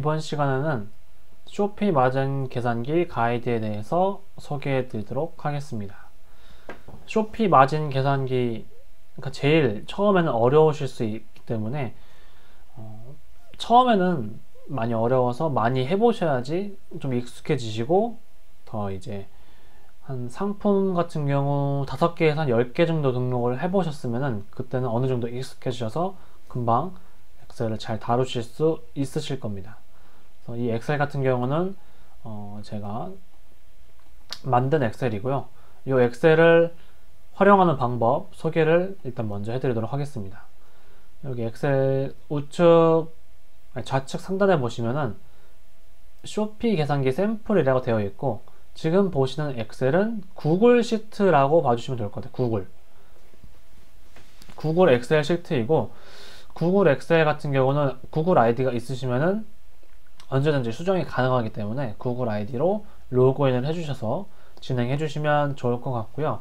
이번 시간에는 쇼피 마진 계산기 가이드에 대해서 소개해 드리도록 하겠습니다. 쇼피 마진 계산기, 그러니까 제일 처음에는 어려우실 수 있기 때문에 처음에는 많이 어려워서 많이 해보셔야지 좀 익숙해지시고, 더 이제 한 상품 같은 경우 5개에서 한 10개 정도 등록을 해보셨으면은 그때는 어느 정도 익숙해지셔서 금방 엑셀을 잘 다루실 수 있으실 겁니다. 그래서 이 엑셀 같은 경우는 제가 만든 엑셀이고요. 이 엑셀을 활용하는 방법 소개를 일단 먼저 해드리도록 하겠습니다. 여기 엑셀 좌측 상단에 보시면은 쇼피 계산기 샘플이라고 되어 있고, 지금 보시는 엑셀은 구글 시트라고 봐주시면 될 것 같아요. 구글 엑셀 시트이고, 구글 엑셀 같은 경우는 구글 아이디가 있으시면은 언제든지 수정이 가능하기 때문에 구글 아이디로 로그인을 해주셔서 진행해 주시면 좋을 것 같고요.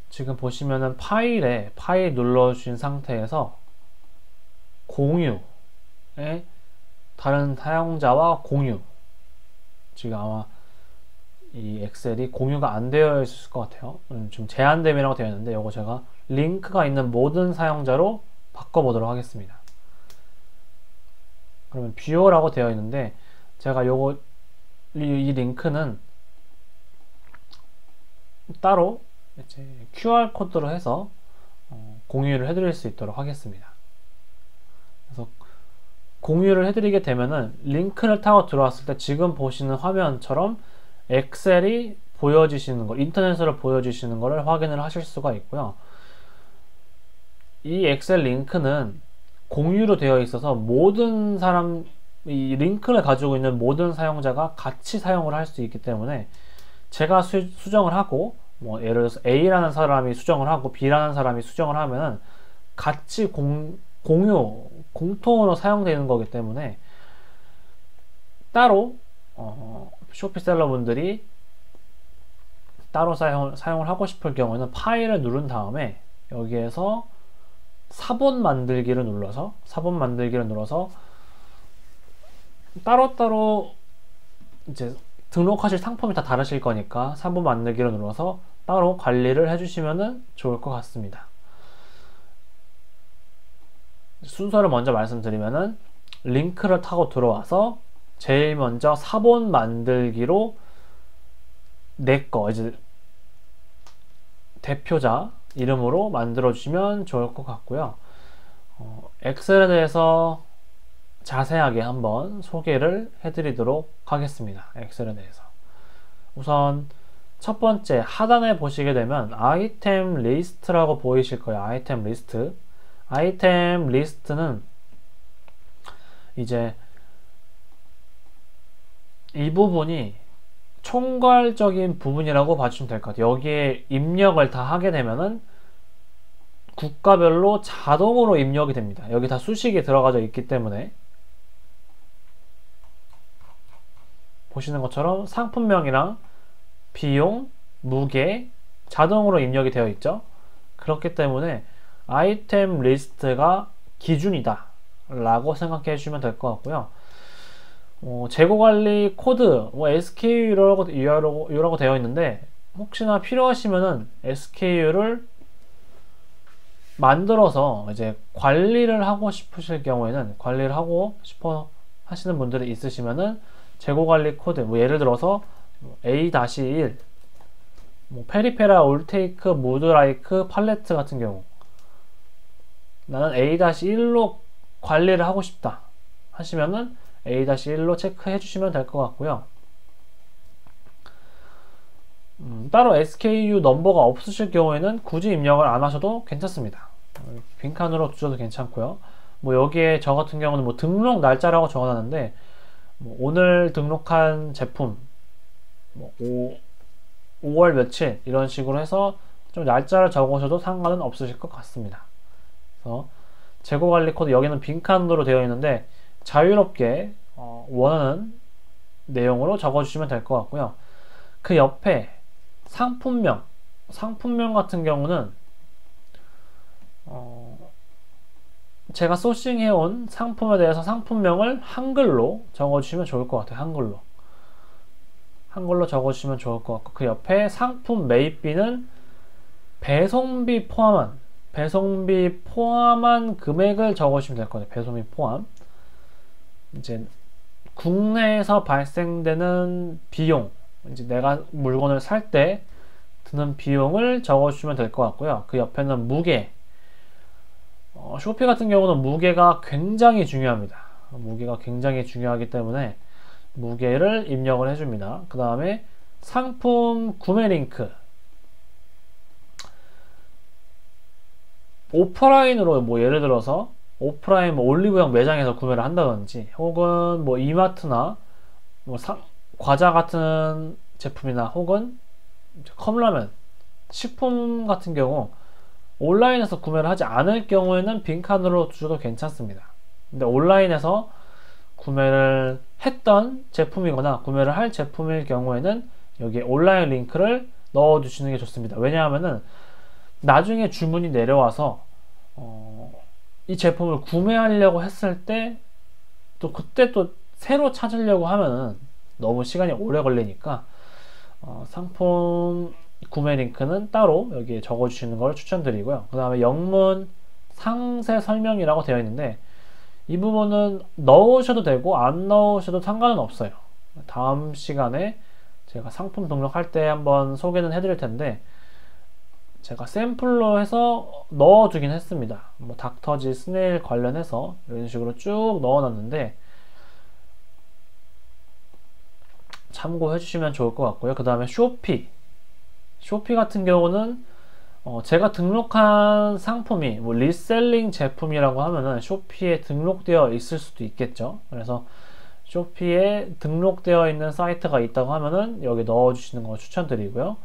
지금 보시면은 파일 눌러주신 상태에서 공유에 다른 사용자와 공유, 지금 아마 이 엑셀이 공유가 안 되어 있을 것 같아요. 좀 제한됨이라고 되어 있는데, 이거 제가 링크가 있는 모든 사용자로 바꿔보도록 하겠습니다. 그러면 뷰어라고 되어 있는데, 제가 이 링크는 따로 이제 QR 코드로 해서 공유를 해드릴 수 있도록 하겠습니다. 그래서 공유를 해드리게 되면은 링크를 타고 들어왔을 때 지금 보시는 화면처럼 엑셀이 보여지시는 거, 인터넷으로 보여지시는 거를 확인을 하실 수가 있고요. 이 엑셀 링크는 공유로 되어 있어서 모든 이 링크를 가지고 있는 모든 사용자가 같이 사용을 할 수 있기 때문에, 제가 수정을 하고, 뭐 예를 들어서 A라는 사람이 수정을 하고 B라는 사람이 수정을 하면은 같이 공통으로 사용되는 거기 때문에, 따로 쇼피셀러 분들이 따로 사용을 하고 싶을 경우에는 파일을 누른 다음에 여기에서 사본 만들기를 눌러서 따로따로 이제 등록하실 상품이 다 다르실 거니까 사본 만들기를 눌러서 따로 관리를 해주시면 좋을 것 같습니다. 순서를 먼저 말씀드리면은, 링크를 타고 들어와서 제일 먼저 사본 만들기로 이제 대표자 이름으로 만들어 주시면 좋을 것 같고요. 엑셀에 대해서 자세하게 한번 소개를 해드리도록 하겠습니다. 엑셀에 대해서 우선 첫 번째 하단에 보시게 되면 아이템 리스트라고 보이실 거예요. 아이템 리스트는 이제 이 부분이 총괄적인 부분이라고 봐주시면 될 것 같아요. 여기에 입력을 다 하게 되면은 국가별로 자동으로 입력이 됩니다. 여기 다 수식이 들어가져 있기 때문에, 보시는 것처럼 상품명이랑 비용, 무게 자동으로 입력이 되어 있죠. 그렇기 때문에 아이템 리스트가 기준이다 라고 생각해 주시면 될 것 같고요. 재고관리 코드, SKU라고 되어 있는데, 혹시나 필요하시면은 SKU를 만들어서 이제 관리를 하고 싶으실 경우에는, 관리를 하고 싶어 하시는 분들이 있으시면은 재고관리 코드, 예를 들어서 A-1 페리페라, 올테이크, 무드라이크, 팔레트 같은 경우 나는 A-1로 관리를 하고 싶다 하시면은 A-1로 체크해 주시면 될 것 같고요. 따로 SKU 넘버가 없으실 경우에는 굳이 입력을 안 하셔도 괜찮습니다. 빈칸으로 두셔도 괜찮고요. 여기에 저 같은 경우는 등록 날짜라고 적어놨는데, 오늘 등록한 제품 5월 며칠 이런 식으로 해서 좀 날짜를 적으셔도 상관은 없으실 것 같습니다. 그래서 재고관리 코드, 여기는 빈칸으로 되어 있는데 자유롭게 원하는 내용으로 적어주시면 될 것 같고요. 그 옆에 상품명 같은 경우는 제가 소싱해온 상품에 대해서 상품명을 한글로 적어주시면 좋을 것 같아요. 한글로 적어주시면 좋을 것 같고, 그 옆에 상품 매입비는 배송비 포함한 금액을 적어주시면 될 거예요. 배송비 포함. 이제 국내에서 발생되는 비용, 이제 내가 물건을 살 때 드는 비용을 적어주시면 될 것 같고요. 그 옆에는 무게. 쇼피 같은 경우는 무게가 굉장히 중요합니다. 무게가 굉장히 중요하기 때문에 무게를 입력을 해줍니다. 그 다음에 상품 구매 링크. 오프라인으로 뭐 예를 들어서 오프라인 뭐 올리브영 매장에서 구매를 한다든지, 혹은 뭐 이마트나 뭐 과자 같은 제품이나, 혹은 컵라면, 식품 같은 경우 온라인에서 구매를 하지 않을 경우에는 빈칸으로 주셔도 괜찮습니다. 근데 온라인에서 구매를 했던 제품이거나 구매를 할 제품일 경우에는 여기에 온라인 링크를 넣어 주시는 게 좋습니다. 왜냐하면은 나중에 주문이 내려와서 이 제품을 구매하려고 했을 때 또 그때 또 새로 찾으려고 하면은 너무 시간이 오래 걸리니까 상품 구매 링크는 따로 여기에 적어 주시는 걸 추천드리고요. 그 다음에 영문 상세 설명이라고 되어 있는데, 이 부분은 넣으셔도 되고 안 넣으셔도 상관은 없어요. 다음 시간에 제가 상품 등록할 때 한번 소개는 해드릴 텐데, 제가 샘플로 해서 넣어두긴 했습니다. 뭐 닥터지 스네일 관련해서 이런 식으로 쭉 넣어놨는데 참고해 주시면 좋을 것 같고요. 그 다음에 쇼피 같은 경우는 제가 등록한 상품이 뭐 리셀링 제품이라고 하면은 쇼피에 등록되어 있을 수도 있겠죠. 그래서 쇼피에 등록되어 있는 사이트가 있다고 하면은 여기 넣어주시는 걸 추천드리고요.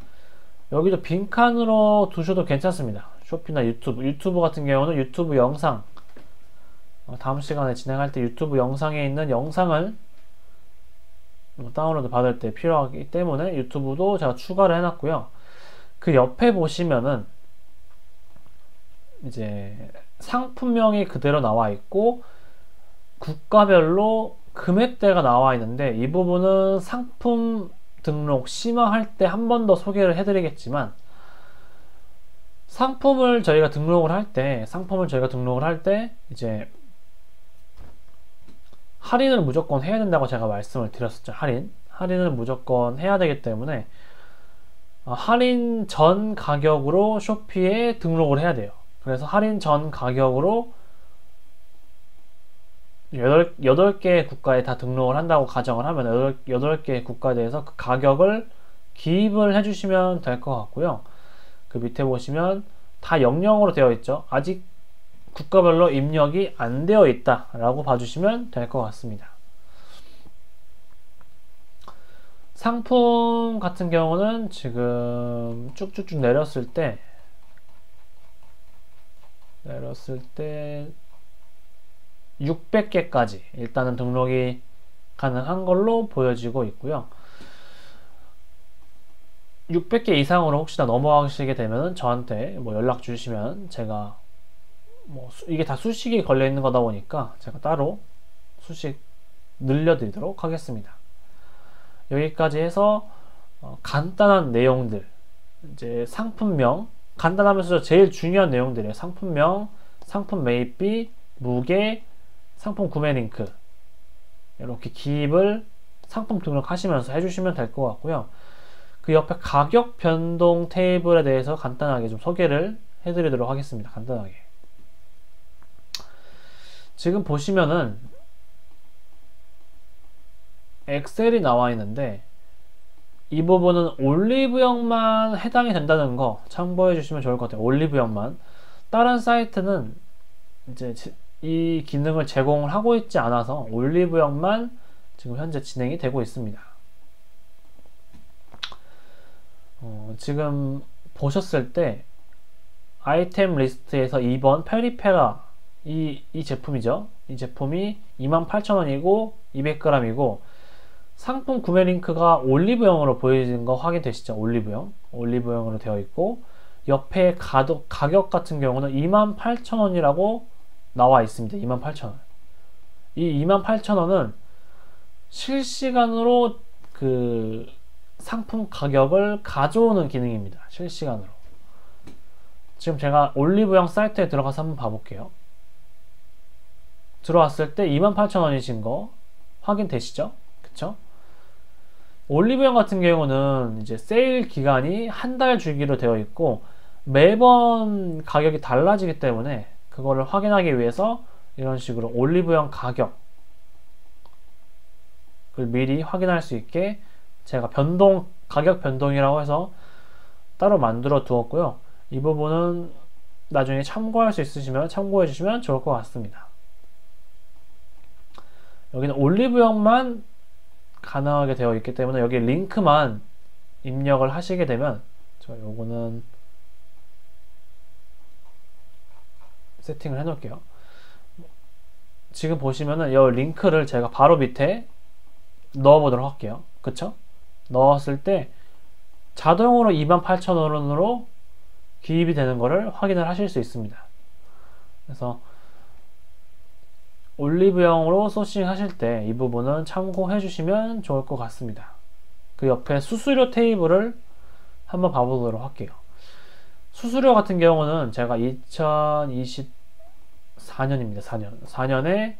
여기도 빈칸으로 두셔도 괜찮습니다. 쇼피나 유튜브 같은 경우는 유튜브 영상, 다음 시간에 진행할 때 유튜브 영상에 있는 영상을 다운로드 받을 때 필요하기 때문에 유튜브도 제가 추가를 해놨고요. 그 옆에 보시면은 이제 상품명이 그대로 나와 있고 국가별로 금액대가 나와 있는데, 이 부분은 상품 등록 심화할 때 한 번 더 소개를 해드리겠지만, 상품을 저희가 등록을 할 때 이제 할인을 무조건 해야 된다고 제가 말씀을 드렸었죠. 할인을 무조건 해야 되기 때문에 할인 전 가격으로 쇼피에 등록을 해야 돼요. 그래서 할인 전 가격으로 8개 국가에 다 등록을 한다고 가정을 하면 8개 국가에 대해서 그 가격을 기입을 해주시면 될 것 같고요. 그 밑에 보시면 다 00으로 되어 있죠. 아직 국가별로 입력이 안 되어 있다 라고 봐주시면 될 것 같습니다. 상품 같은 경우는 지금 쭉쭉쭉 내렸을 때 600개까지 일단은 등록이 가능한 걸로 보여지고 있고요. 600개 이상으로 혹시나 넘어가시게 되면 저한테 뭐 연락 주시면 제가 뭐 이게 다 수식이 걸려 있는 거다 보니까 제가 따로 수식 늘려드리도록 하겠습니다. 여기까지 해서 간단한 내용들, 이제 상품명, 간단하면서 제일 중요한 내용들이에요. 상품명, 상품 매입비, 무게, 상품 구매 링크, 이렇게 기입을 상품 등록하시면서 해주시면 될 것 같고요. 그 옆에 가격 변동 테이블에 대해서 간단하게 좀 소개를 해드리도록 하겠습니다. 간단하게. 지금 보시면은 엑셀이 나와 있는데, 이 부분은 올리브영만 해당이 된다는 거 참고해 주시면 좋을 것 같아요. 올리브영만. 다른 사이트는 이제 이 기능을 제공을 하고 있지 않아서 올리브영만 지금 현재 진행이 되고 있습니다. 지금 보셨을 때 아이템 리스트에서 2번 페리페라 이 제품이죠. 이 제품이 28,000원이고 200g이고 상품 구매 링크가 올리브영으로 보여지는 거 확인되시죠? 올리브영으로 되어 있고, 옆에 가격 같은 경우는 28,000원이라고 나와 있습니다. 28,000원. 이 28,000원은 실시간으로 그 상품 가격을 가져오는 기능입니다. 실시간으로. 지금 제가 올리브영 사이트에 들어가서 한번 봐볼게요. 들어왔을 때 28,000원이신 거 확인되시죠? 그쵸? 올리브영 같은 경우는 이제 세일 기간이 한 달 주기로 되어 있고 매번 가격이 달라지기 때문에 그거를 확인하기 위해서 이런 식으로 올리브영 가격을 미리 확인할 수 있게 제가 가격 변동이라고 해서 따로 만들어 두었고요. 이 부분은 나중에 참고할 수 있으시면 참고해 주시면 좋을 것 같습니다. 여기는 올리브영만 가능하게 되어 있기 때문에 여기 링크만 입력을 하시게 되면 제가 요거는 세팅을 해 놓을게요. 지금 보시면은 이 링크를 제가 바로 밑에 넣어 보도록 할게요. 그쵸? 넣었을 때 자동으로 28,000원으로 기입이 되는 것을 확인을 하실 수 있습니다. 그래서 올리브영으로 소싱 하실 때 이 부분은 참고해 주시면 좋을 것 같습니다. 그 옆에 수수료 테이블을 한번 봐보도록 할게요. 수수료 같은 경우는 제가 2024년입니다. 4년에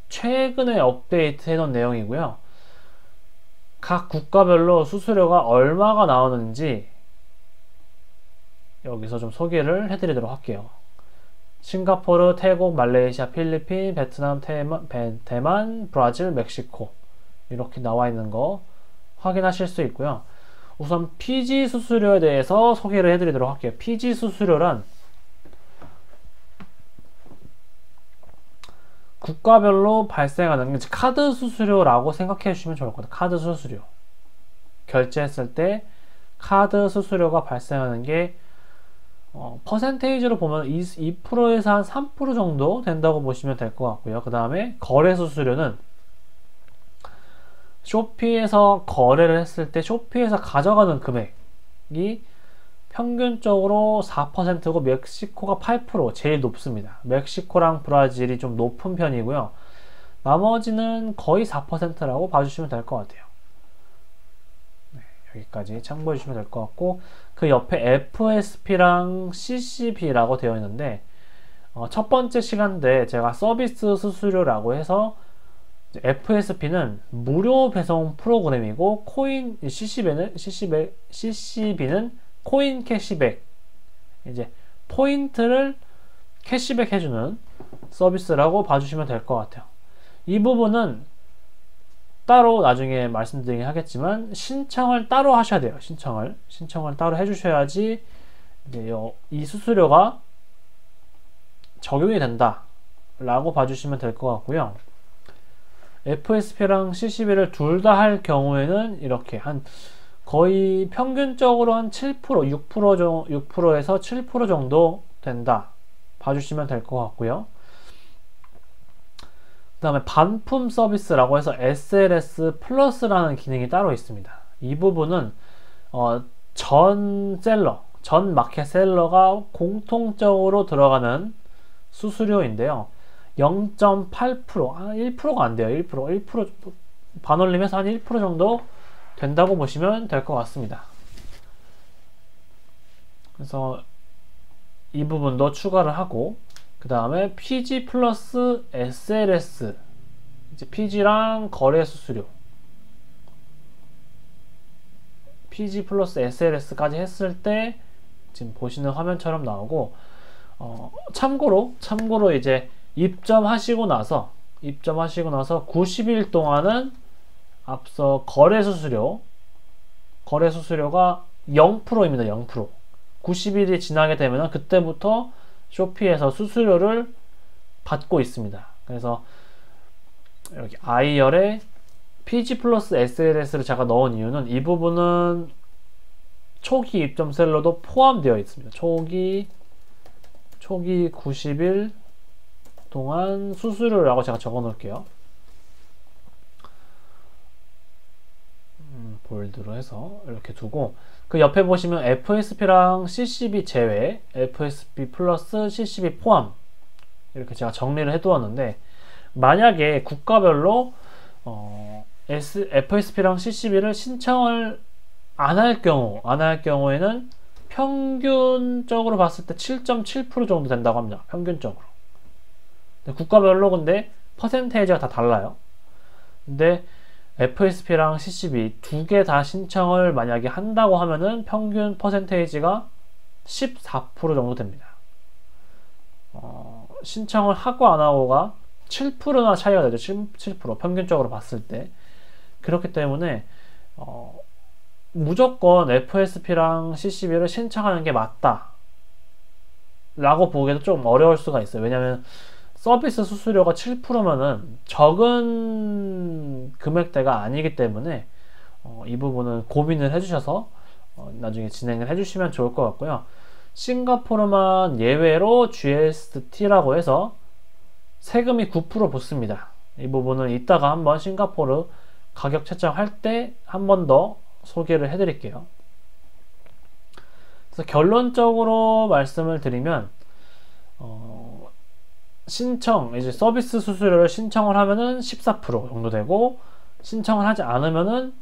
최근에 업데이트 해놓은 내용이고요. 각 국가별로 수수료가 얼마가 나오는지 여기서 좀 소개를 해드리도록 할게요. 싱가포르, 태국, 말레이시아, 필리핀, 베트남, 대만, 브라질, 멕시코 이렇게 나와 있는 거 확인하실 수 있고요. 우선 PG 수수료에 대해서 소개를 해드리도록 할게요. PG 수수료란 국가별로 발생하는 카드 수수료라고 생각해 주시면 좋을 것 같아요. 카드 수수료. 결제했을 때 카드 수수료가 발생하는 게 퍼센테이지로 보면 2%에서 한 3% 정도 된다고 보시면 될 것 같고요. 그 다음에 거래 수수료는 쇼피에서 거래를 했을 때 쇼피에서 가져가는 금액이 평균적으로 4%고 멕시코가 8% 제일 높습니다. 멕시코랑 브라질이 좀 높은 편이고요. 나머지는 거의 4%라고 봐주시면 될 것 같아요. 네, 여기까지 참고해 주시면 될 것 같고 그 옆에 FSP랑 CCB라고 되어 있는데 첫 번째 시간대에 제가 서비스 수수료라고 해서 FSP는 무료 배송 프로그램이고 CCB는 코인 캐시백, 이제 포인트를 캐시백 해주는 서비스라고 봐주시면 될 것 같아요. 이 부분은 따로 나중에 말씀드리긴 하겠지만 신청을 따로 하셔야 돼요. 신청을 따로 해주셔야지 이제 이 수수료가 적용이 된다 라고 봐주시면 될 것 같고요. FSP랑 CCB를 둘 다 할 경우에는 이렇게 한 거의 평균적으로 한 7%, 6%에서 7% 정도 된다 봐주시면 될 것 같고요. 그 다음에 반품 서비스라고 해서 SLS 플러스라는 기능이 따로 있습니다. 이 부분은 전 마켓 셀러가 공통적으로 들어가는 수수료인데요. 0.8%, 1%가 안 돼요. 1% 반올림해서 한 1% 정도 된다고 보시면 될 것 같습니다. 그래서 이 부분도 추가를 하고 그 다음에 PG 플러스 SLS 이제 PG랑 거래 수수료 PG 플러스 SLS까지 했을 때 지금 보시는 화면처럼 나오고 참고로 이제 입점하시고 나서 90일 동안은 앞서 거래 수수료가 0%입니다. 0%. 90일이 지나게 되면 그때부터 쇼피에서 수수료를 받고 있습니다. 그래서 여기 I열에 PG 플러스 SLS를 제가 넣은 이유는 이 부분은 초기 입점 셀러도 포함되어 있습니다. 초기 90일 동안 수수료라고 제가 적어 놓을게요. 볼드로 해서 이렇게 두고 그 옆에 보시면 FSP랑 CCB 제외, FSP 플러스 CCB 포함 이렇게 제가 정리를 해두었는데, 만약에 국가별로 FSP랑 CCB를 신청을 안 할 경우에는 평균적으로 봤을 때 7.7% 정도 된다고 합니다. 평균적으로. 근데 국가별로 근데 퍼센테이지가 다 달라요. 근데 FSP랑 CCB 두 개 다 신청을 만약에 한다고 하면은 평균 퍼센테이지가 14% 정도 됩니다. 신청을 하고 안 하고가 7%나 차이가 나죠. 7% 평균적으로 봤을 때. 그렇기 때문에 무조건 FSP랑 CCB를 신청하는 게 맞다 라고 보기에도 좀 어려울 수가 있어요. 왜냐면 서비스 수수료가 7%면은 적은 금액대가 아니기 때문에 이 부분은 고민을 해주셔서 나중에 진행을 해주시면 좋을 것 같고요. 싱가포르만 예외로 GST라고 해서 세금이 9% 붙습니다. 이 부분은 이따가 한번 싱가포르 가격 책정할 때 한 번 더 소개를 해드릴게요. 그래서 결론적으로 말씀을 드리면 이제 서비스 수수료를 신청을 하면은 14% 정도 되고, 신청을 하지 않으면은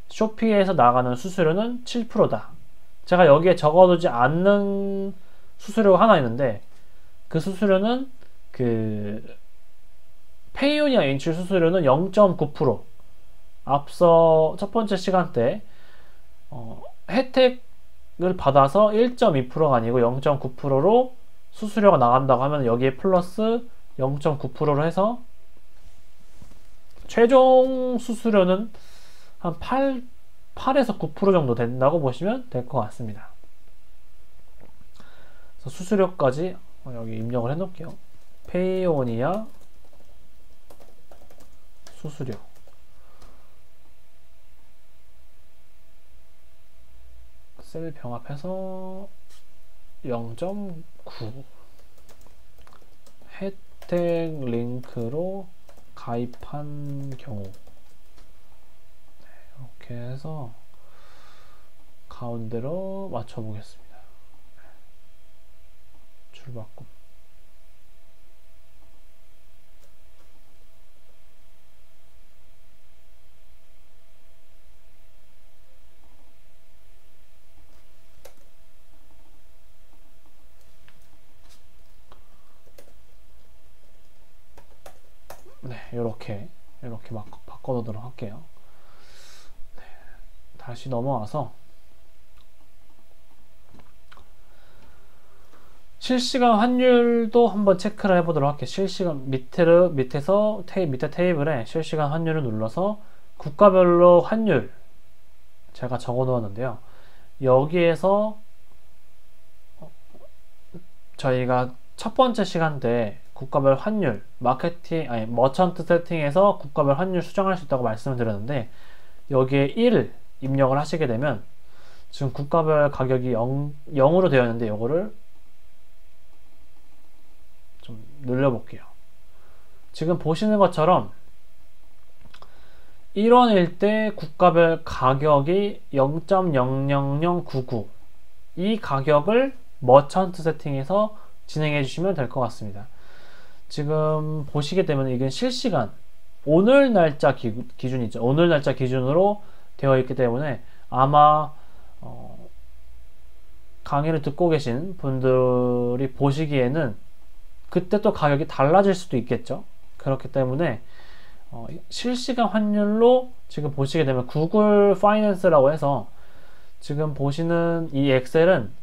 쇼피에서 나가는 수수료는 7%다. 제가 여기에 적어두지 않는 수수료가 하나 있는데, 그 수수료는 페이오니아 인출 수수료는 0.9%. 앞서 첫 번째 시간 때 혜택을 받아서 1.2%가 아니고 0.9%로 수수료가 나간다고 하면 여기에 플러스 0.9%로 해서 최종 수수료는 한 8에서 9% 정도 된다고 보시면 될 것 같습니다. 그래서 수수료까지 여기 입력을 해 놓을게요. 페이오니아 수수료 셀 병합해서 0.9 혜택 링크로 가입한 경우, 이렇게 해서 가운데로 맞춰 보겠습니다. 줄바꿈. 네, 이렇게 막 바꿔놓도록 할게요. 네, 다시 넘어와서 실시간 환율도 한번 체크를 해보도록 할게요. 실시간 밑에 테이블에 실시간 환율을 눌러서 국가별로 환율 제가 적어 놓았는데요. 여기에서 저희가 첫 번째 시간 때 국가별 환율, 머천트 세팅에서 국가별 환율 수정할 수 있다고 말씀을 드렸는데, 여기에 1 입력을 하시게 되면 지금 국가별 가격이 0으로 되어 있는데, 이거를 좀 늘려볼게요. 지금 보시는 것처럼 1원일 때 국가별 가격이 0.00099, 이 가격을 머천트 세팅에서 진행해 주시면 될 것 같습니다. 지금 보시게 되면 이건 실시간 오늘 날짜 기준이죠. 오늘 날짜 기준으로 되어 있기 때문에 아마 강의를 듣고 계신 분들이 보시기에는 그때 또 가격이 달라질 수도 있겠죠. 그렇기 때문에 실시간 환율로 지금 보시게 되면 구글 파이낸스라고 해서 지금 보시는 이 엑셀은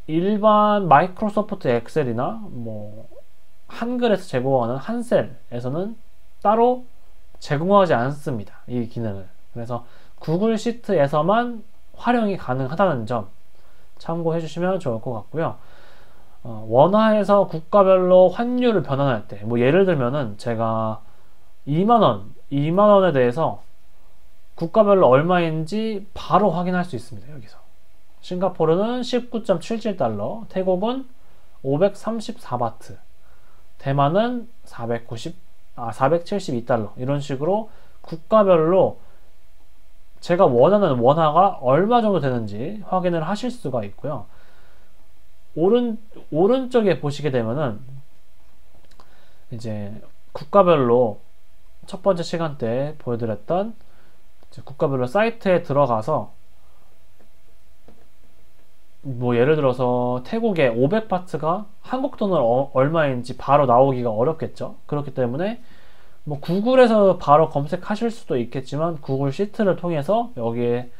일반 마이크로소프트 엑셀이나 뭐 한글에서 제공하는 한셀에서는 따로 제공하지 않습니다. 이 기능을. 그래서 구글 시트에서만 활용이 가능하다는 점 참고해 주시면 좋을 것 같고요. 원화에서 국가별로 환율을 변환할 때, 뭐 예를 들면은 제가 2만원에 대해서 국가별로 얼마인지 바로 확인할 수 있습니다. 여기서 싱가포르는 19.77달러, 태국은 534바트, 대만은 472달러, 이런 식으로 국가별로 제가 원하는 원화가 얼마 정도 되는지 확인을 하실 수가 있고요. 오른쪽에 보시게 되면은 이제 국가별로 첫 번째 시간대에 보여드렸던 국가별로 사이트에 들어가서 뭐 예를 들어서 태국의 500바트가 한국 돈으로 얼마인지 바로 나오기가 어렵겠죠. 그렇기 때문에 뭐 구글에서 바로 검색하실 수도 있겠지만 구글 시트를 통해서 여기에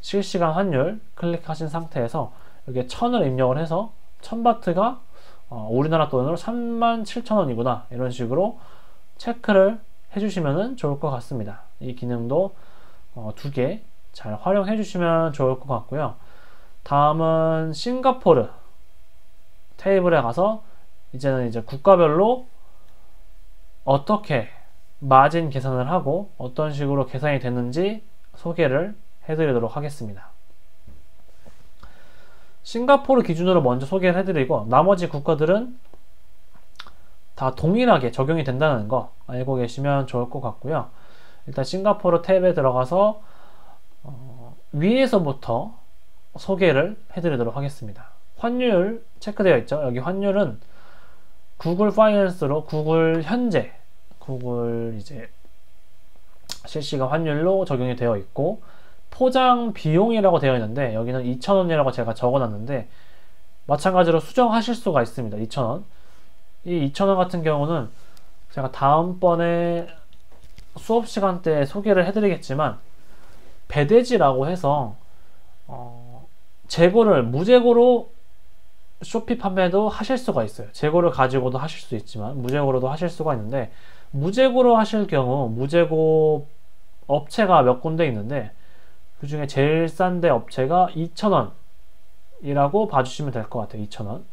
실시간 환율 클릭하신 상태에서 여기에 1000을 입력을 해서 1000바트가 우리나라 돈으로 37,000원이구나 이런 식으로 체크를 해주시면 좋을 것 같습니다. 이 기능도 두 개 잘 활용해 주시면 좋을 것 같고요. 다음은 싱가포르 테이블에 가서 이제는 이제 국가별로 어떻게 마진 계산을 하고 어떤 식으로 계산이 됐는지 소개를 해드리도록 하겠습니다. 싱가포르 기준으로 먼저 소개를 해드리고 나머지 국가들은 다 동일하게 적용이 된다는 거 알고 계시면 좋을 것 같고요. 일단 싱가포르 탭에 들어가서 위에서부터 소개를 해드리도록 하겠습니다. 환율 체크되어 있죠. 여기 환율은 구글 파이낸스로 구글 현재 구글 이제 실시간 환율로 적용이 되어 있고 포장 비용이라고 되어 있는데 여기는 2,000원이라고 제가 적어놨는데 마찬가지로 수정하실 수가 있습니다. 2,000원. 이 2,000원 같은 경우는 제가 다음번에 수업 시간 때 소개를 해드리겠지만 배대지라고 해서 재고를 무재고로 쇼피 판매도 하실 수가 있어요. 재고를 가지고도 하실 수 있지만 무재고로도 하실 수가 있는데 무재고로 하실 경우 무재고 업체가 몇 군데 있는데 그 중에 제일 싼데 업체가 2,000원이라고 봐주시면 될 것 같아요. 2,000원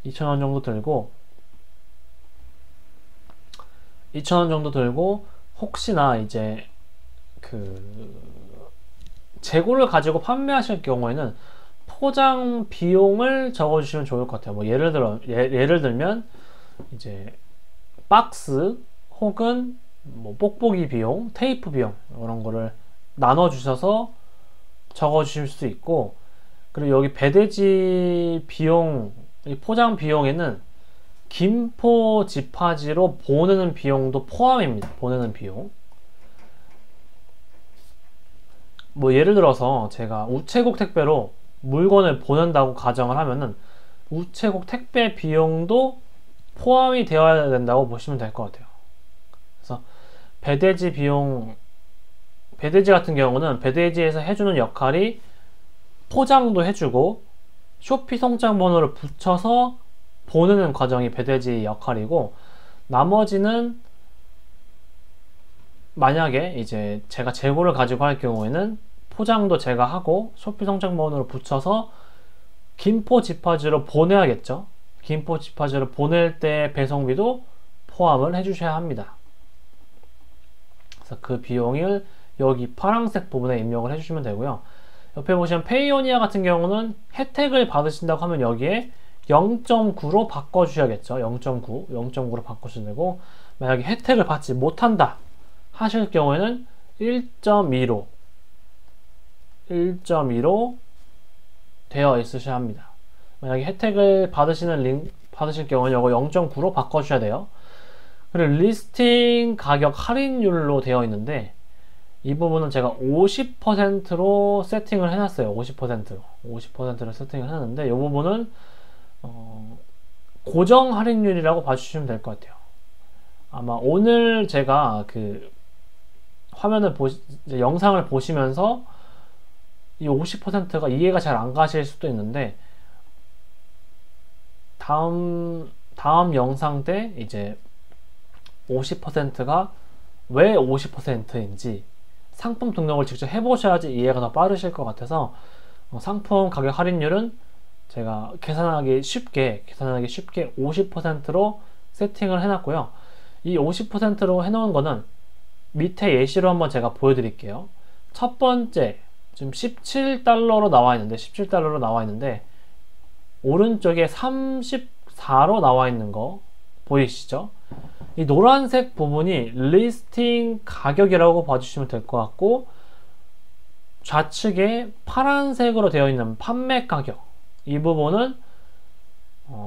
2,000원 정도 들고 2,000원 정도 들고 혹시나 이제 재고를 가지고 판매하실 경우에는 포장 비용을 적어주시면 좋을 것 같아요. 뭐 예를 들면 이제 박스 혹은 뭐 뽁뽁이 비용, 테이프 비용 이런 거를 나눠 주셔서 적어 주실 수 있고 그리고 여기 배대지 비용, 포장 비용에는 김포 지파지로 보내는 비용도 포함입니다. 보내는 비용. 뭐 예를 들어서 제가 우체국 택배로 물건을 보낸다고 가정을 하면은 우체국 택배 비용도 포함이 되어야 된다고 보시면 될 것 같아요. 그래서 배대지 비용, 배대지 같은 경우는 배대지에서 해주는 역할이 포장도 해주고 쇼피 송장 번호를 붙여서 보내는 과정이 배대지 역할이고 나머지는 만약에 이제 제가 재고를 가지고 할 경우에는 포장도 제가 하고 쇼피 송장 번호를 붙여서 김포 지파지로 보내야겠죠. 김포 지파지로 보낼 때 배송비도 포함을 해주셔야 합니다. 그래서 그 비용을 여기 파란색 부분에 입력을 해주시면 되고요. 옆에 보시면 페이오니아 같은 경우는 혜택을 받으신다고 하면 여기에 0.9로 바꿔주셔야겠죠. 0.9로 바꾸시면 되고 만약에 혜택을 받지 못한다 하실 경우에는 1.2로 되어 있으셔야 합니다. 만약에 혜택을 받으실 경우는 이거 0.9로 바꿔주셔야 돼요. 그리고 리스팅 가격 할인율로 되어 있는데 이 부분은 제가 50%로 세팅을 해놨어요. 50%로 세팅을 해놨는데 이 부분은 고정 할인율이라고 봐주시면 될 것 같아요. 아마 오늘 제가 화면을 영상을 보시면서 이 50%가 이해가 잘 안 가실 수도 있는데 다음 영상 때 이제 50%가 왜 50%인지 상품 등록을 직접 해보셔야지 이해가 더 빠르실 것 같아서 상품 가격 할인율은 제가 계산하기 쉽게 50%로 세팅을 해놨고요. 이 50%로 해놓은 거는 밑에 예시로 한번 제가 보여드릴게요. 첫 번째 지금 17달러로 나와 있는데 오른쪽에 34로 나와 있는 거 보이시죠? 이 노란색 부분이 리스팅 가격이라고 봐주시면 될 것 같고 좌측에 파란색으로 되어 있는 판매 가격 이 부분은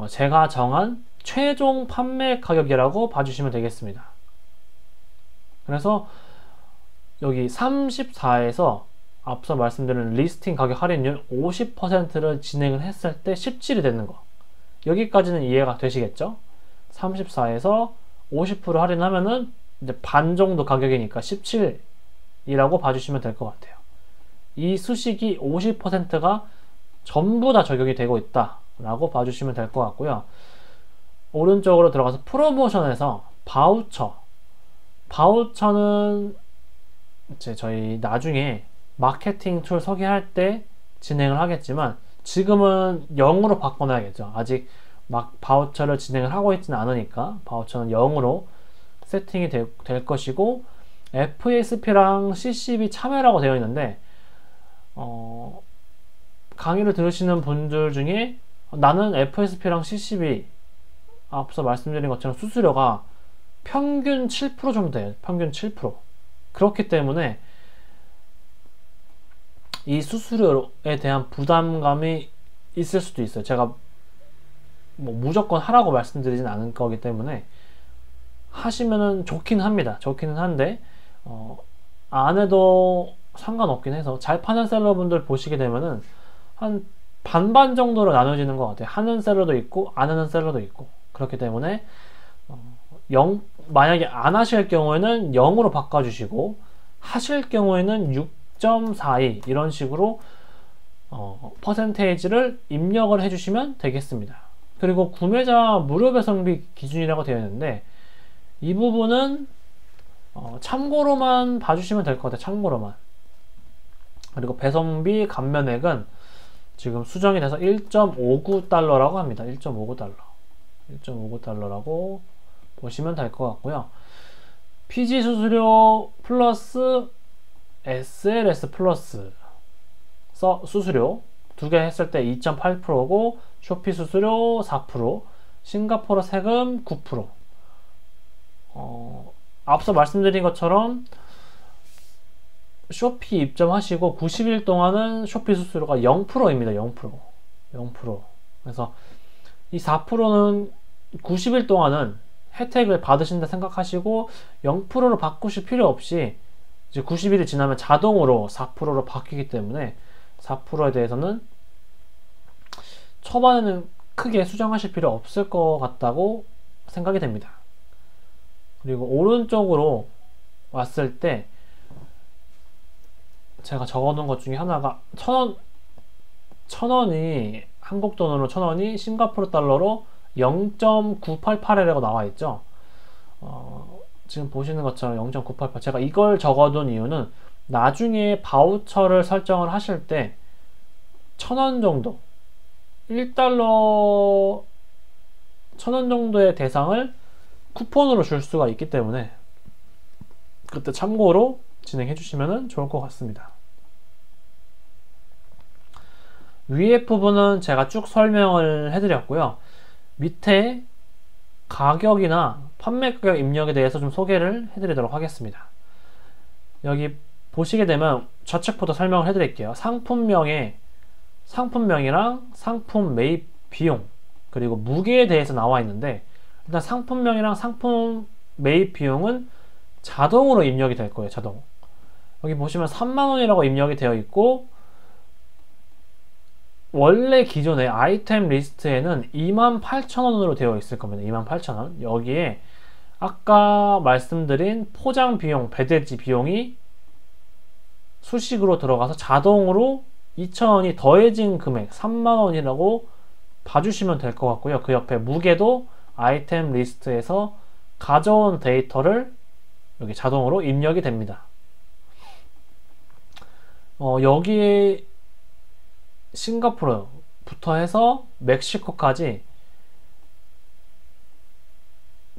제가 정한 최종 판매 가격이라고 봐주시면 되겠습니다. 그래서 여기 34에서 앞서 말씀드린 리스팅 가격 할인율 50%를 진행을 했을 때 17이 되는 거, 여기까지는 이해가 되시겠죠? 34에서 50% 할인하면은 이제 반 정도 가격이니까 17이라고 봐주시면 될 것 같아요. 이 수식이 50%가 전부 다 적용이 되고 있다 라고 봐주시면 될 것 같고요. 오른쪽으로 들어가서 프로모션에서 바우처는 이제 저희 나중에 마케팅 툴 소개할 때 진행을 하겠지만 지금은 0으로 바꿔놔야겠죠. 아직 막 바우처를 진행을 하고 있지는 않으니까 바우처는 0으로 세팅이 될 것이고, FASP랑 CCB 참여라고 되어 있는데 강의를 들으시는 분들 중에 나는 FSP랑 CCB 앞서 말씀드린 것처럼 수수료가 평균 7% 정도 돼요. 평균 7%. 그렇기 때문에 이 수수료에 대한 부담감이 있을 수도 있어요. 제가 뭐 무조건 하라고 말씀드리진 않을 거기 때문에 하시면은 좋긴 합니다. 좋기는 한데 안 해도 상관없긴 해서, 잘 파는 셀러분들 보시게 되면은 한 반반 정도로 나눠지는 것 같아요. 하는 셀러도 있고 안 하는 셀러도 있고. 그렇기 때문에 만약에 안 하실 경우에는 0으로 바꿔주시고, 하실 경우에는 6.42 이런 식으로 퍼센테이지를 입력을 해주시면 되겠습니다. 그리고 구매자 무료 배송비 기준이라고 되어 있는데 이 부분은 참고로만 봐주시면 될 것 같아요. 참고로만. 그리고 배송비 감면액은 지금 수정이 돼서 1.59달러라고 합니다. 1.59달러. 1.59달러라고 보시면 될 것 같고요. PG 수수료 플러스 SLS 플러스 수수료 두 개 했을 때 2.8%고, 쇼피 수수료 4%, 싱가포르 세금 9%. 앞서 말씀드린 것처럼 쇼피 입점하시고 90일 동안은 쇼피 수수료가 0%입니다. 0%. 0%. 그래서 이 4%는 90일 동안은 혜택을 받으신다 생각하시고 0%로 바꾸실 필요 없이 이제 90일이 지나면 자동으로 4%로 바뀌기 때문에 4%에 대해서는 초반에는 크게 수정하실 필요 없을 것 같다고 생각이 됩니다. 그리고 오른쪽으로 왔을 때 제가 적어놓은 것 중에 하나가 1,000원이 한국 돈으로 1,000원이 싱가포르 달러로 0.988이라고 나와 있죠. 지금 보시는 것처럼 0.988. 제가 이걸 적어둔 이유는 나중에 바우처를 설정을 하실 때 1,000원 정도, 1달러 1,000원 정도의 대상을 쿠폰으로 줄 수가 있기 때문에 그때 참고로 진행해 주시면 좋을 것 같습니다. 위에 부분은 제가 쭉 설명을 해드렸고요. 밑에 가격이나 판매 가격 입력에 대해서 좀 소개를 해드리도록 하겠습니다. 여기 보시게 되면 좌측부터 설명을 해드릴게요. 상품명이랑 상품 매입 비용, 그리고 무게에 대해서 나와 있는데, 일단 상품명이랑 상품 매입 비용은 자동으로 입력이 될 거예요. 자동. 여기 보시면 3만원이라고 입력이 되어 있고, 원래 기존의 아이템 리스트에는 28,000원으로 되어 있을 겁니다. 28,000원. 여기에 아까 말씀드린 포장 비용, 배대지 비용이 수식으로 들어가서 자동으로 2,000원이 더해진 금액 3만원이라고 봐주시면 될 것 같고요. 그 옆에 무게도 아이템 리스트에서 가져온 데이터를 여기 자동으로 입력이 됩니다. 여기에 싱가포르부터 해서 멕시코까지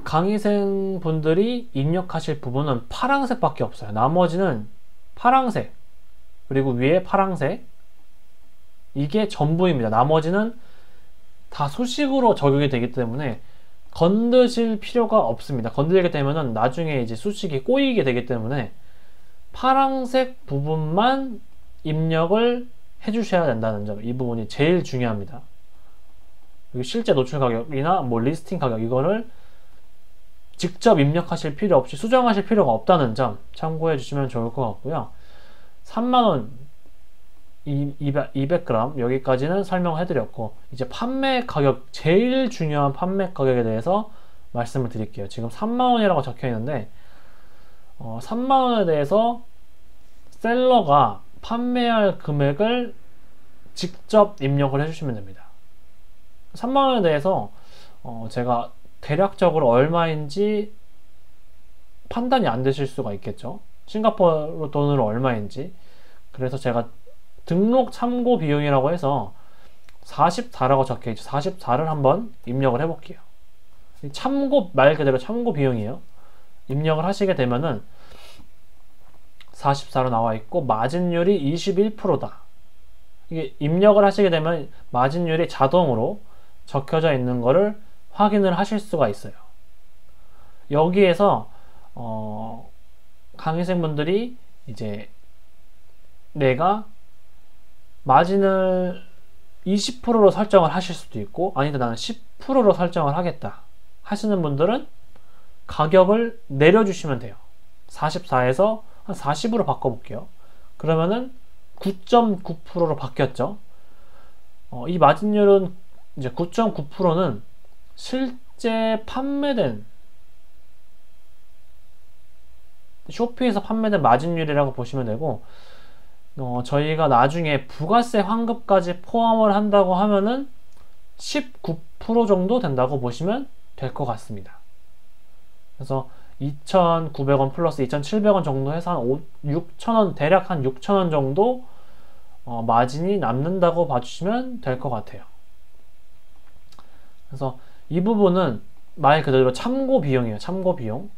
강의생 분들이 입력하실 부분은 파란색 밖에 없어요. 나머지는 파란색, 그리고 위에 파란색, 이게 전부입니다. 나머지는 다 수식으로 적용이 되기 때문에 건드실 필요가 없습니다. 건들게 되면은 나중에 이제 수식이 꼬이게 되기 때문에 파란색 부분만 입력을 해주셔야 된다는 점, 이 부분이 제일 중요합니다. 여기 실제 노출 가격이나 뭐 리스팅 가격 이거를 직접 입력하실 필요 없이 수정하실 필요가 없다는 점 참고해 주시면 좋을 것 같고요. 3만원 200g 여기까지는 설명을 해드렸고, 이제 판매 가격, 제일 중요한 판매 가격에 대해서 말씀을 드릴게요. 지금 3만원이라고 적혀 있는데 3만원에 대해서 셀러가 판매할 금액을 직접 입력을 해주시면 됩니다. 3만원에 대해서 제가 대략적으로 얼마인지 판단이 안 되실 수가 있겠죠. 싱가포르 돈으로 얼마인지. 그래서 제가 등록 참고 비용이라고 해서 44라고 적혀 있죠. 44를 한번 입력을 해 볼게요. 참고, 말 그대로 참고 비용이에요. 입력을 하시게 되면은 44로 나와 있고 마진율이 21%다. 이게 입력을 하시게 되면 마진율이 자동으로 적혀져 있는 거를 확인을 하실 수가 있어요. 여기에서 강의생분들이 이제 내가 마진을 20%로 설정을 하실 수도 있고, 아니다 나는 10%로 설정을 하겠다 하시는 분들은 가격을 내려주시면 돼요. 44에서 한 40으로 바꿔볼게요. 그러면은 9.9%로 바뀌었죠. 이 마진율은 이제 9.9%는 실제 판매된, 쇼피에서 판매된 마진율이라고 보시면 되고, 저희가 나중에 부가세 환급까지 포함을 한다고 하면은 19% 정도 된다고 보시면 될 것 같습니다. 그래서 2,900원 플러스 2,700원 정도 해서 한 6,000원, 대략 한 6,000원 정도 마진이 남는다고 봐주시면 될 것 같아요. 그래서 이 부분은 말 그대로 참고 비용이에요. 참고 비용.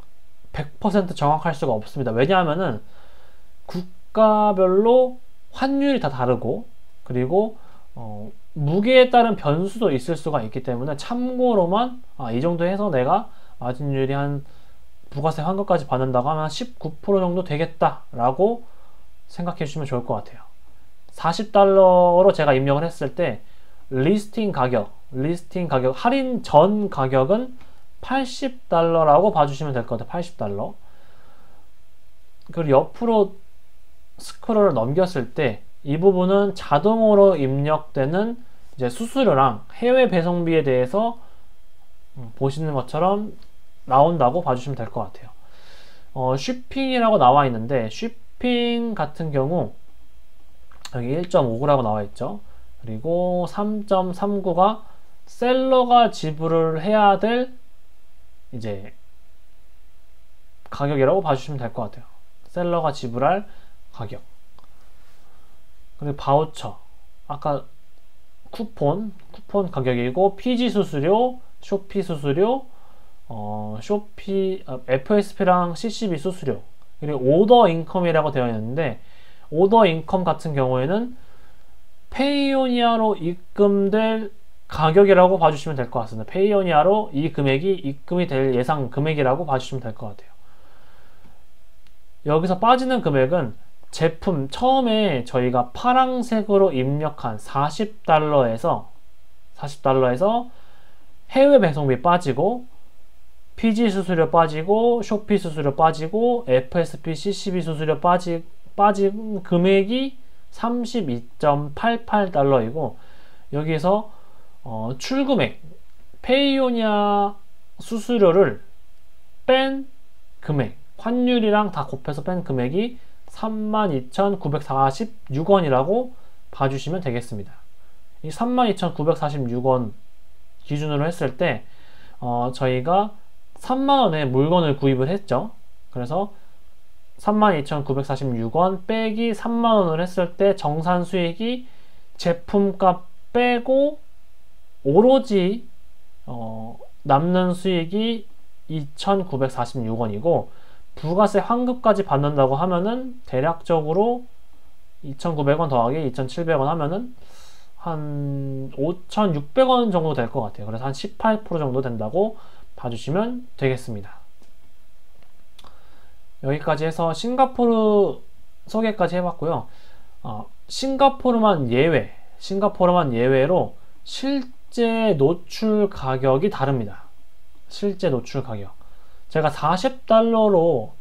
100% 정확할 수가 없습니다. 왜냐하면은 국가별로 환율이 다 다르고, 그리고 무게에 따른 변수도 있을 수가 있기 때문에 참고로만 이 정도 해서 내가 마진율이 한 부가세 환급까지 받는다고 하면 19% 정도 되겠다 라고 생각해 주시면 좋을 것 같아요. 40달러로 제가 입력을 했을 때 리스팅 가격 할인 전 가격은 80달러라고 봐주시면 될 것 같아요. 80달러. 그리고 옆으로 스크롤을 넘겼을 때 이 부분은 자동으로 입력되는 이제 수수료랑 해외 배송비에 대해서 보시는 것처럼 나온다고 봐주시면 될 것 같아요. 쉬핑이라고 나와 있는데, 쉬핑 같은 경우 여기 1.59라고 나와 있죠. 그리고 3.39가 셀러가 지불을 해야 될 이제 가격이라고 봐주시면 될 것 같아요. 셀러가 지불할 가격. 그리고 바우처, 아까 쿠폰 가격이고, PG 수수료, 쇼피 수수료, FSP랑 CCB 수수료, 그리고 오더 인컴이라고 되어 있는데, 오더 인컴 같은 경우에는 페이오니아로 입금될 가격이라고 봐주시면 될 것 같습니다. 페이오니아로 이 금액이 입금이 될 예상 금액이라고 봐주시면 될 것 같아요. 여기서 빠지는 금액은 제품 처음에 저희가 파란색으로 입력한 40달러에서 해외 배송비 빠지고, PG 수수료 빠지고, 쇼피 수수료 빠지고, FSP, CCB 수수료 빠진 금액이 32.88달러이고, 여기에서 출금액, 페이오니아 수수료를 뺀 금액, 환율이랑 다 곱해서 뺀 금액이 32,946원이라고 봐주시면 되겠습니다. 이 32,946원 기준으로 했을 때 저희가 3만원에 물건을 구입을 했죠. 그래서 32,946원 빼기 3만원을 했을 때 정산 수익이 제품값 빼고 오로지 남는 수익이 2,946원이고, 부가세 환급까지 받는다고 하면은 대략적으로 2,900원 더하기 2,700원 하면은 한 5,600원 정도 될 것 같아요. 그래서 한 18% 정도 된다고 봐주시면 되겠습니다. 여기까지 해서 싱가포르 소개까지 해봤고요. 싱가포르만 예외로 실제 노출 가격이 다릅니다. 실제 노출 가격. 제가 40달러로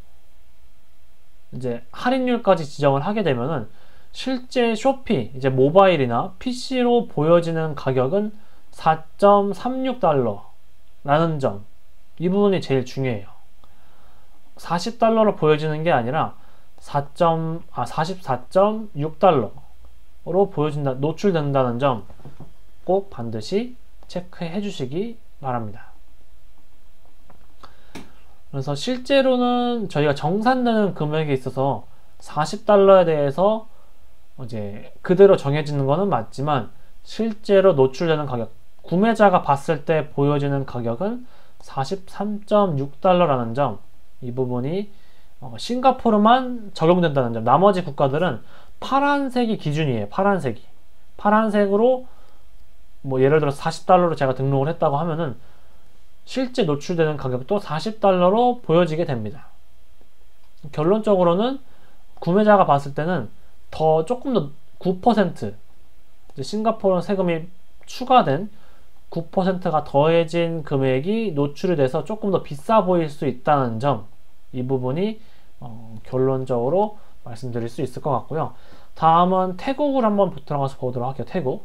이제 할인율까지 지정을 하게 되면은 실제 쇼피, 이제 모바일이나 PC로 보여지는 가격은 4.36달러라는 점. 이 부분이 제일 중요해요. 40달러로 보여지는 게 아니라 44.6달러로 노출된다는 점 꼭 반드시 체크해 주시기 바랍니다. 그래서 실제로는 저희가 정산되는 금액에 있어서 40달러에 대해서 이제 그대로 정해지는 것은 맞지만 실제로 노출되는 가격, 구매자가 봤을 때 보여지는 가격은 43.6달러라는 점, 이 부분이 싱가포르만 적용된다는 점. 나머지 국가들은 파란색이 기준이에요. 파란색으로 뭐 예를 들어 40달러로 제가 등록을 했다고 하면은 실제 노출되는 가격도 40달러로 보여지게 됩니다. 결론적으로는 구매자가 봤을 때는 조금 더 9%, 싱가포르 세금이 추가된 9%가 더해진 금액이 노출이 돼서 조금 더 비싸 보일 수 있다는 점, 이 부분이 결론적으로 말씀드릴 수 있을 것 같고요. 다음은 태국을 한번 들어가서 보도록 할게요.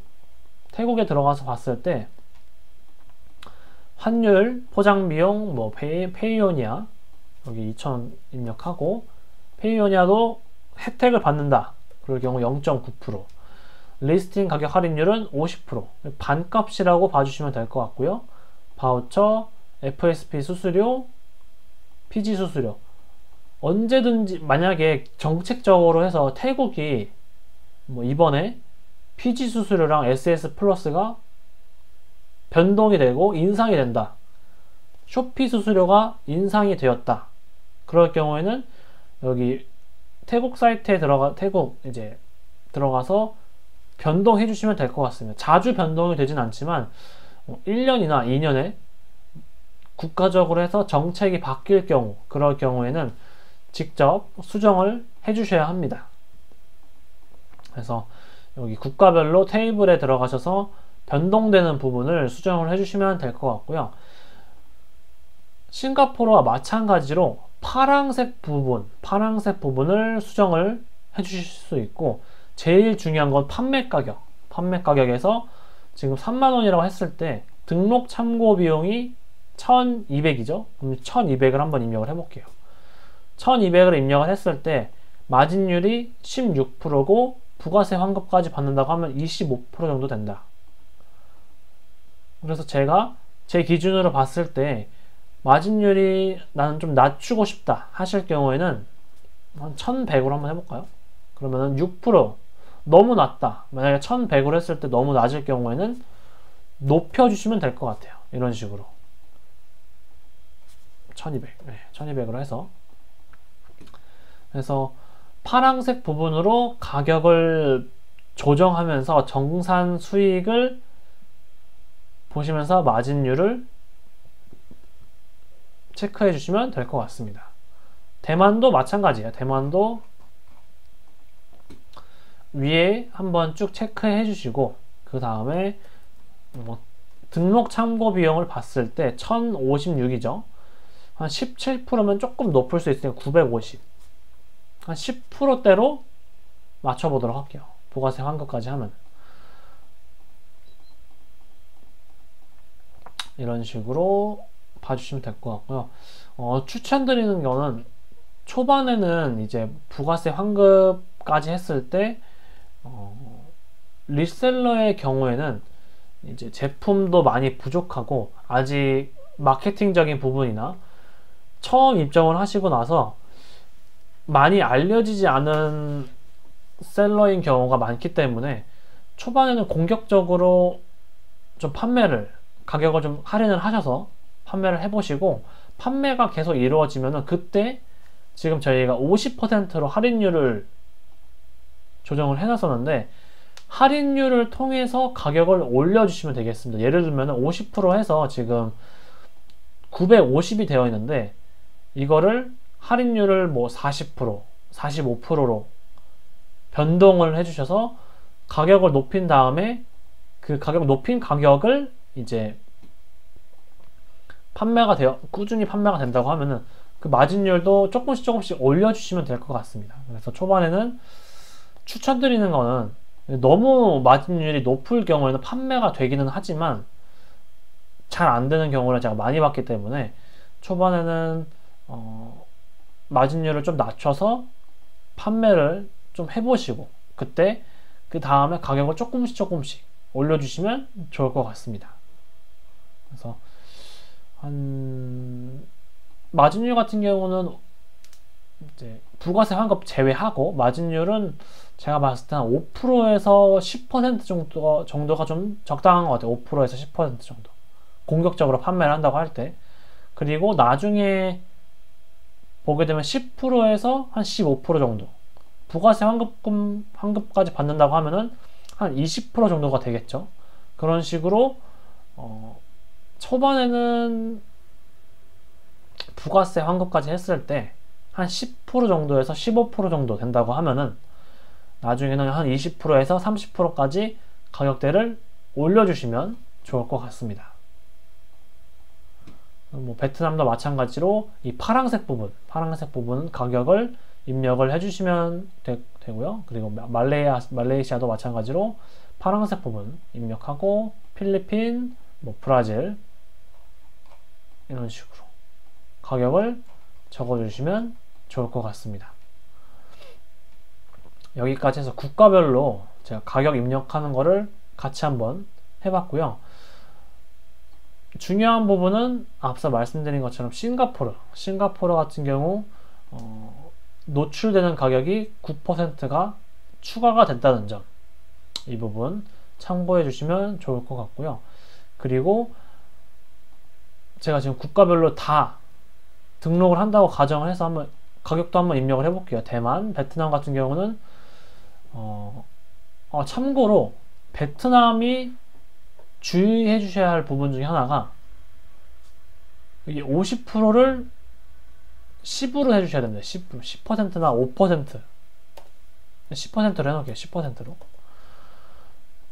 태국에 들어가서 봤을 때 환율, 포장비용, 뭐 페이오니아 여기 2,000 입력하고, 페이오니아도 혜택을 받는다 그럴 경우 0.9%, 리스팅 가격 할인율은 50%, 반값이라고 봐주시면 될 것 같고요. 바우처, FSP 수수료, PG 수수료, 언제든지 만약에 정책적으로 해서 태국이 뭐 이번에 PG 수수료랑 SS 플러스가 변동이 되고 인상이 된다, 쇼피 수수료가 인상이 되었다, 그럴 경우에는 여기 태국 사이트에 들어가서 변동해 주시면 될 것 같습니다. 자주 변동이 되진 않지만 1년이나 2년에 국가적으로 해서 정책이 바뀔 경우, 그럴 경우에는 직접 수정을 해 주셔야 합니다. 그래서 여기 국가별로 테이블에 들어가셔서 변동되는 부분을 수정을 해주시면 될 것 같고요. 싱가포르와 마찬가지로 파란색 부분을 수정을 해주실 수 있고, 제일 중요한 건 판매 가격에서 지금 3만원이라고 했을 때 등록 참고 비용이 1200이죠. 그럼 1200을 한번 입력을 해볼게요. 1200을 입력을 했을 때 마진율이 16%고 부가세 환급까지 받는다고 하면 25% 정도 된다. 그래서 제가 제 기준으로 봤을 때 마진율이 나는 좀 낮추고 싶다 하실 경우에는 한 1100으로 한번 해볼까요? 그러면은 6%, 너무 낮다, 만약에 1100으로 했을 때 너무 낮을 경우에는 높여주시면 될 것 같아요. 이런 식으로 1200으로 해서 파란색 부분으로 가격을 조정하면서 정산 수익을 보시면서 마진율을 체크해 주시면 될 것 같습니다. 대만도 마찬가지예요. 대만도 위에 한번 쭉 체크해 주시고, 그 다음에 등록 참고 비용을 봤을 때 1056이죠. 한 17%면 조금 높을 수 있으니까 950, 한 10%대로 맞춰보도록 할게요. 부가세 환급까지 하면 이런 식으로 봐주시면 될 것 같고요. 추천드리는 거는 초반에는 이제 부가세 환급까지 했을 때 리셀러의 경우에는 이제 제품도 많이 부족하고 아직 마케팅적인 부분이나 처음 입점을 하시고 나서 많이 알려지지 않은 셀러인 경우가 많기 때문에 초반에는 공격적으로 좀 가격을 좀 할인을 하셔서 판매를 해보시고, 판매가 계속 이루어지면은 그때 지금 저희가 50%로 할인율을 조정을 해놨었는데, 할인율을 통해서 가격을 올려주시면 되겠습니다. 예를 들면 50% 해서 지금 950이 되어 있는데, 이거를 할인율을 뭐 40%, 45%로 변동을 해주셔서 가격을 높인 다음에 그 가격 높인 가격을 이제 꾸준히 판매가 된다고 하면은 그 마진율도 조금씩 올려주시면 될 것 같습니다. 그래서 초반에는 추천드리는 거는 너무 마진율이 높을 경우에는 판매가 되기는 하지만 잘 안 되는 경우를 제가 많이 봤기 때문에 초반에는 마진율을 좀 낮춰서 판매를 좀 해보시고 그때 그 다음에 가격을 조금씩 올려주시면 좋을 것 같습니다. 그래서 마진율 같은 경우는 이제 부가세 환급 제외하고 마진율은 제가 봤을 때 한 5%에서 10% 정도가 좀 적당한 것 같아요. 5%에서 10% 정도. 공격적으로 판매를 한다고 할 때. 그리고 나중에 보게 되면 10%에서 한 15% 정도. 부가세 환급까지 받는다고 하면은 한 20% 정도가 되겠죠. 그런 식으로, 초반에는 부가세 환급까지 했을 때 한 10% 정도에서 15% 정도 된다고 하면은 나중에는 한 20%에서 30%까지 가격대를 올려주시면 좋을 것 같습니다. 뭐 베트남도 마찬가지로 이 파란색 부분 가격을 입력을 해주시면 되고요. 그리고 말레이시아도 마찬가지로 파란색 부분 입력하고 필리핀, 뭐 브라질 이런 식으로 가격을 적어주시면 좋을 것 같습니다. 여기까지 해서 국가별로 제가 가격 입력하는 거를 같이 한번 해봤고요. 중요한 부분은 앞서 말씀드린 것처럼 싱가포르 같은 경우 노출되는 가격이 9%가 추가가 됐다는 점, 이 부분 참고해 주시면 좋을 것 같고요. 그리고 제가 지금 국가별로 다 등록을 한다고 가정을 해서 가격도 한번 입력을 해볼게요. 대만, 베트남 같은 경우는 참고로 베트남이 주의해 주셔야 할 부분 중에 하나가 이게 50%를 10으로 해주셔야 됩니다. 10%나 5%. 10%로 해놓을게요. 10%로.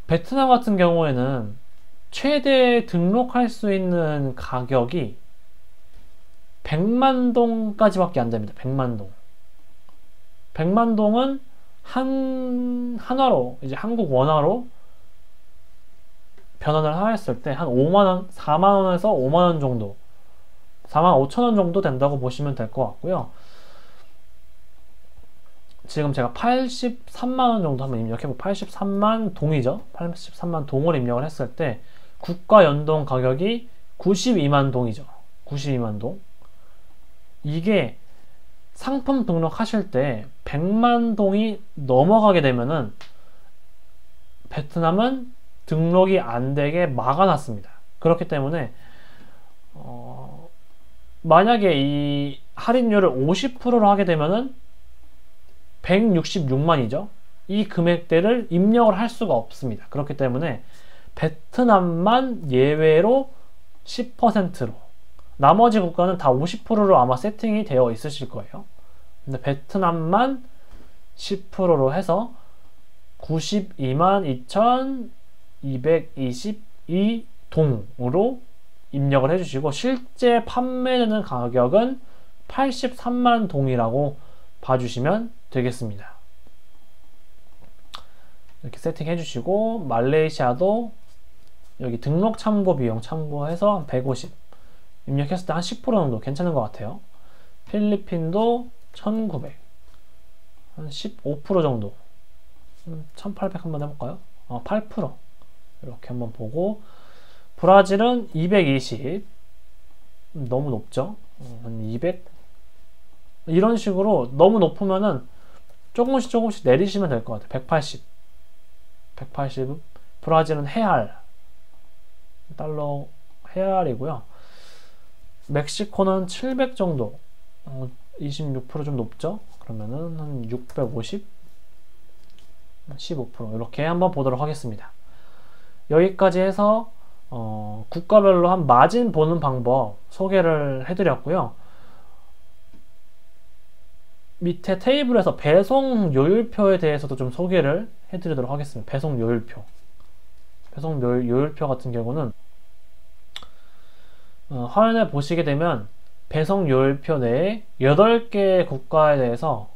베트남 같은 경우에는 최대 등록할 수 있는 가격이 100만 동까지밖에 안 됩니다. 100만 동. 100만 동은 한화로, 이제 한국 원화로 변환을 하였을 때 한 5만원, 4만원에서 5만원 정도, 4만 5천원 정도 된다고 보시면 될 것 같고요. 지금 제가 83만원 정도 한번 입력해보고 83만 동이죠. 83만 동을 입력을 했을 때 국가 연동 가격이 92만 동이죠. 92만 동. 이게 상품 등록하실 때 100만 동이 넘어가게 되면은 베트남은 등록이 안 되게 막아놨습니다. 그렇기 때문에 만약에 이 할인율을 50%로 하게 되면은 166만이죠. 이 금액대를 입력을 할 수가 없습니다. 그렇기 때문에 베트남만 예외로 10%로, 나머지 국가는 다 50%로 아마 세팅이 되어 있으실 거예요. 근데 베트남만 10%로 해서 92만 2,222동으로 입력을 해주시고 실제 판매되는 가격은 83만 동이라고 봐주시면 되겠습니다. 이렇게 세팅해 주시고 말레이시아도 여기 등록 참고 비용 참고해서 한 150 입력했을 때 한 10% 정도 괜찮은 것 같아요. 필리핀도 1900 한 15% 정도 1800 한번 해볼까요? 8% 이렇게 한번 보고 브라질은 220 너무 높죠? 한 200 이런 식으로 너무 높으면은 조금씩 내리시면 될 것 같아요. 180 브라질은 헤알 달러 헤알이고요. 멕시코는 700 정도 26% 좀 높죠? 그러면은 한 650 15% 이렇게 한번 보도록 하겠습니다. 여기까지 해서 국가별로 한 마진 보는 방법 소개를 해드렸고요. 밑에 테이블에서 배송 요율표에 대해서도 좀 소개를 해드리도록 하겠습니다. 배송 요율표. 배송 요율표 같은 경우는 화면에 보시게 되면 배송 요율표 내에 8개의 국가에 대해서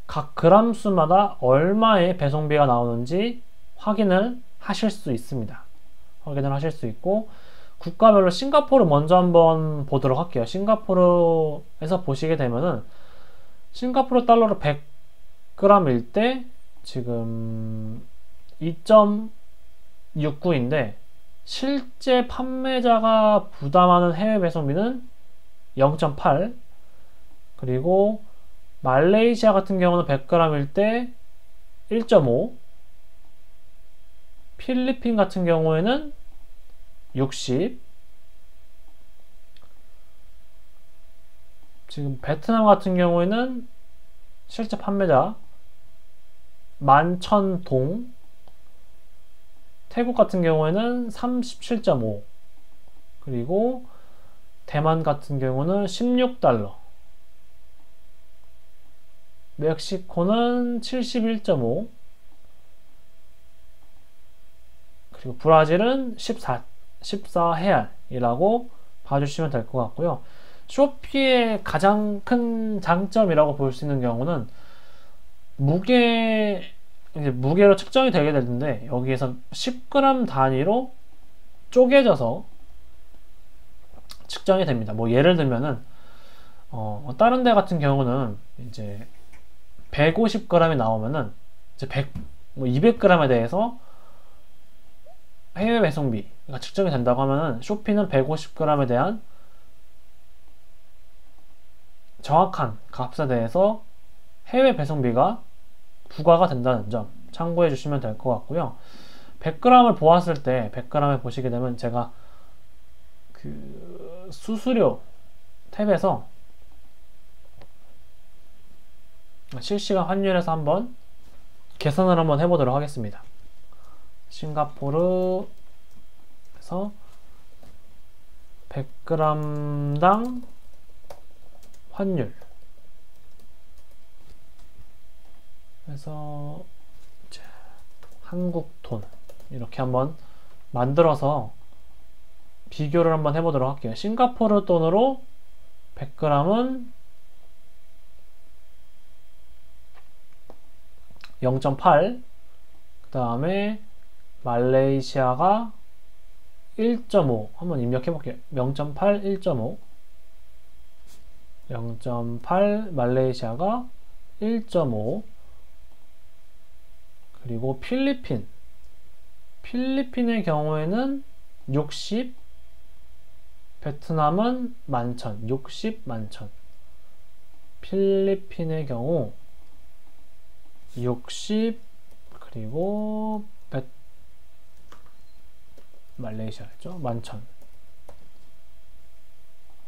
각 그람 수마다 얼마의 배송비가 나오는지 확인을 하실 수 있습니다. 확인을 하실 수 있고, 국가별로 싱가포르 먼저 한번 보도록 할게요. 싱가포르에서 보시게 되면은 싱가포르 달러로 100g일 때 지금 2.69인데 실제 판매자가 부담하는 해외 배송비는 0.8. 그리고 말레이시아 같은 경우는 100g일 때 1.5. 필리핀 같은 경우에는 60. 지금 베트남 같은 경우에는 실제 판매자 11,000동. 태국 같은 경우에는 37.5. 그리고 대만 같은 경우는 16달러. 멕시코는 71.5. 그리고 브라질은 14헤알이라고 봐주시면 될 것 같고요. 쇼피의 가장 큰 장점이라고 볼 수 있는 경우는 무게로 측정이 되게 되는데, 여기에서 10g 단위로 쪼개져서 측정이 됩니다. 뭐 예를 들면은 다른 데 같은 경우는 이제 150g이 나오면은 이제 200g에 대해서 해외 배송비가 측정이 된다고 하면은, 쇼피는 150g에 대한 정확한 값에 대해서 해외 배송비가 부과가 된다는 점 참고해 주시면 될 것 같고요. 100g을 보았을 때 100g을 보시게 되면 제가 그 수수료 탭에서 실시간 환율에서 한번 계산을 한번 해보도록 하겠습니다. 싱가포르에서 100g당 환율, 그래서 한국 돈 이렇게 한번 만들어서 비교를 한번 해보도록 할게요. 싱가포르 돈으로 100g은 0.8, 그 다음에 말레이시아가 1.5 한번 입력해 볼게요. 0.8, 1.5, 0.8 말레이시아가 1.5. 그리고 필리핀의 경우에는 60, 베트남은 11,000, 60, 11,000. 필리핀의 경우 60, 그리고 말레이시아였죠? 11,000.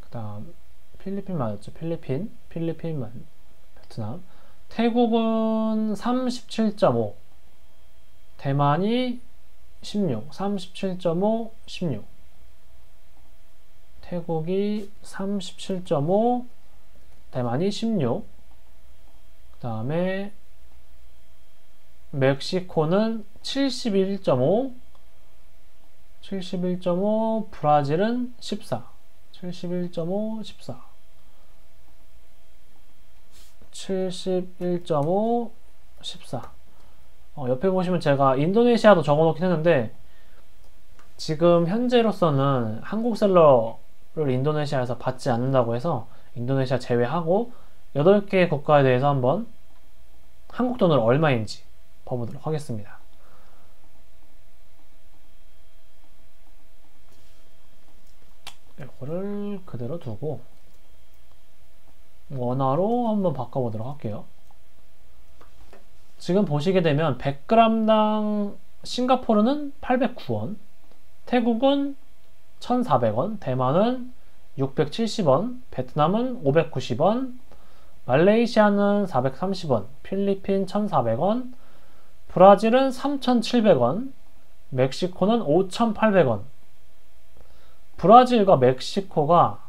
그 다음 필리핀 맞았죠? 필리핀, 베트남. 태국은 37.5, 대만이 16, 37.5, 16. 태국이 37.5, 대만이 16. 그 다음에 멕시코는 71.5, 71.5, 브라질은 14, 71.5, 14, 71.5, 14. 옆에 보시면 제가 인도네시아도 적어놓긴 했는데, 지금 현재로서는 한국셀러를 인도네시아에서 받지 않는다고 해서 인도네시아 제외하고 8개의 국가에 대해서 한번 한국 돈으로 얼마인지 봐보도록 하겠습니다. 이거를 그대로 두고 원화로 한번 바꿔보도록 할게요. 지금 보시게 되면 100g당 싱가포르는 809원, 태국은 1,400원, 대만은 670원, 베트남은 590원, 말레이시아는 430원, 필리핀 1,400원, 브라질은 3,700원, 멕시코는 5,800원. 브라질과 멕시코가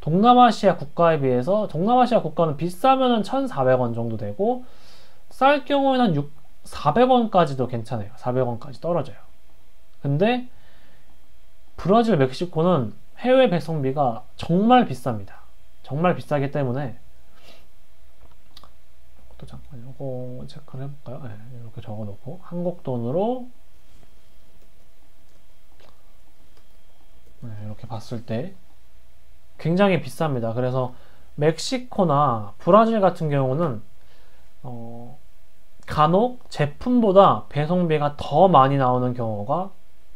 동남아시아 국가에 비해서, 동남아시아 국가는 비싸면은 1,400원 정도 되고 쌀 경우에는 400원까지도 괜찮아요. 400원까지 떨어져요. 근데 브라질, 멕시코는 해외 배송비가 정말 비쌉니다. 정말 비싸기 때문에 또 잠깐 이거 체크를 해볼까요? 네, 이렇게 적어놓고 한국 돈으로 네, 이렇게 봤을 때 굉장히 비쌉니다. 그래서 멕시코나 브라질 같은 경우는 간혹 제품보다 배송비가 더 많이 나오는 경우가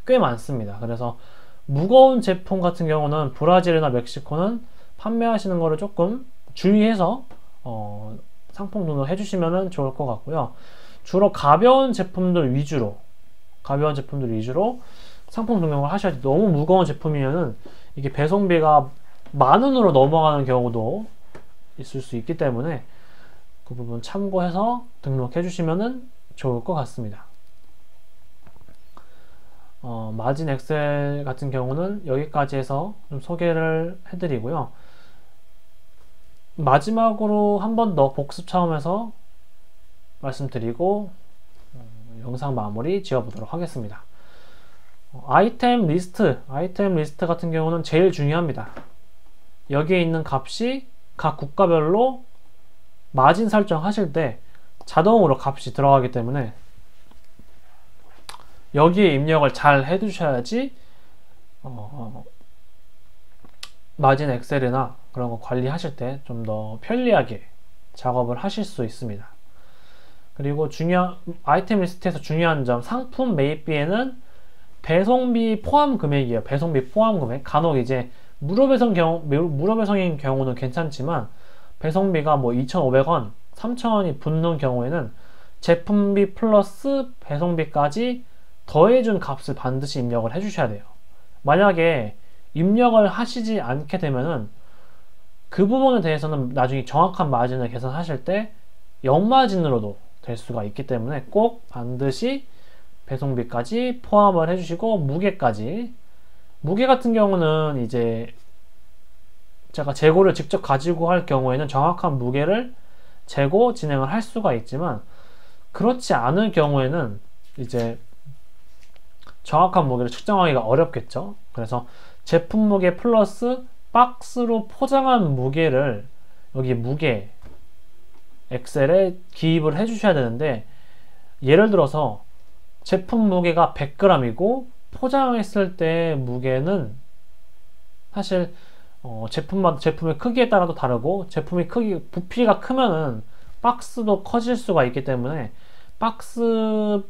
꽤 많습니다. 그래서 무거운 제품 같은 경우는 브라질이나 멕시코는 판매하시는 거를 조금 주의해서 상품 등록 해주시면 좋을 것 같고요. 주로 가벼운 제품들 위주로 상품 등록을 하셔야 돼요. 너무 무거운 제품이면은 이게 배송비가 10,000원으로 넘어가는 경우도 있을 수 있기 때문에 그 부분 참고해서 등록해 주시면 좋을 것 같습니다. 마진 엑셀 같은 경우는 여기까지 해서 좀 소개를 해드리고요. 마지막으로 한 번 더 복습 차원에서 말씀드리고 영상 마무리 지어보도록 하겠습니다. 아이템 리스트 같은 경우는 제일 중요합니다. 여기에 있는 값이 각 국가별로 마진 설정하실 때 자동으로 값이 들어가기 때문에 여기에 입력을 잘 해두셔야지 마진 엑셀이나 그런 거 관리하실 때 좀 더 편리하게 작업을 하실 수 있습니다. 그리고 아이템 리스트에서 중요한 점, 상품 매입비에는 배송비 포함 금액이에요. 배송비 포함 금액. 간혹 이제 무료 배송인 경우는 괜찮지만 배송비가 뭐 2,500원, 3,000원이 붙는 경우에는 제품비 플러스 배송비까지 더해준 값을 반드시 입력을 해주셔야 돼요. 만약에 입력을 하시지 않게 되면은 그 부분에 대해서는 나중에 정확한 마진을 계산하실 때 역마진으로도 될 수가 있기 때문에 꼭 반드시 배송비까지 포함을 해주시고 무게 같은 경우는 이제 제가 재고를 직접 가지고 할 경우에는 정확한 무게를 재고 진행을 할 수가 있지만 그렇지 않을 경우에는 이제 정확한 무게를 측정하기가 어렵겠죠. 그래서 제품 무게 플러스 박스로 포장한 무게를 여기 무게 엑셀에 기입을 해 주셔야 되는데, 예를 들어서 제품 무게가 100g이고 포장했을 때 무게는 사실 제품의 크기에 따라도 다르고, 부피가 크면은 박스도 커질 수가 있기 때문에 박스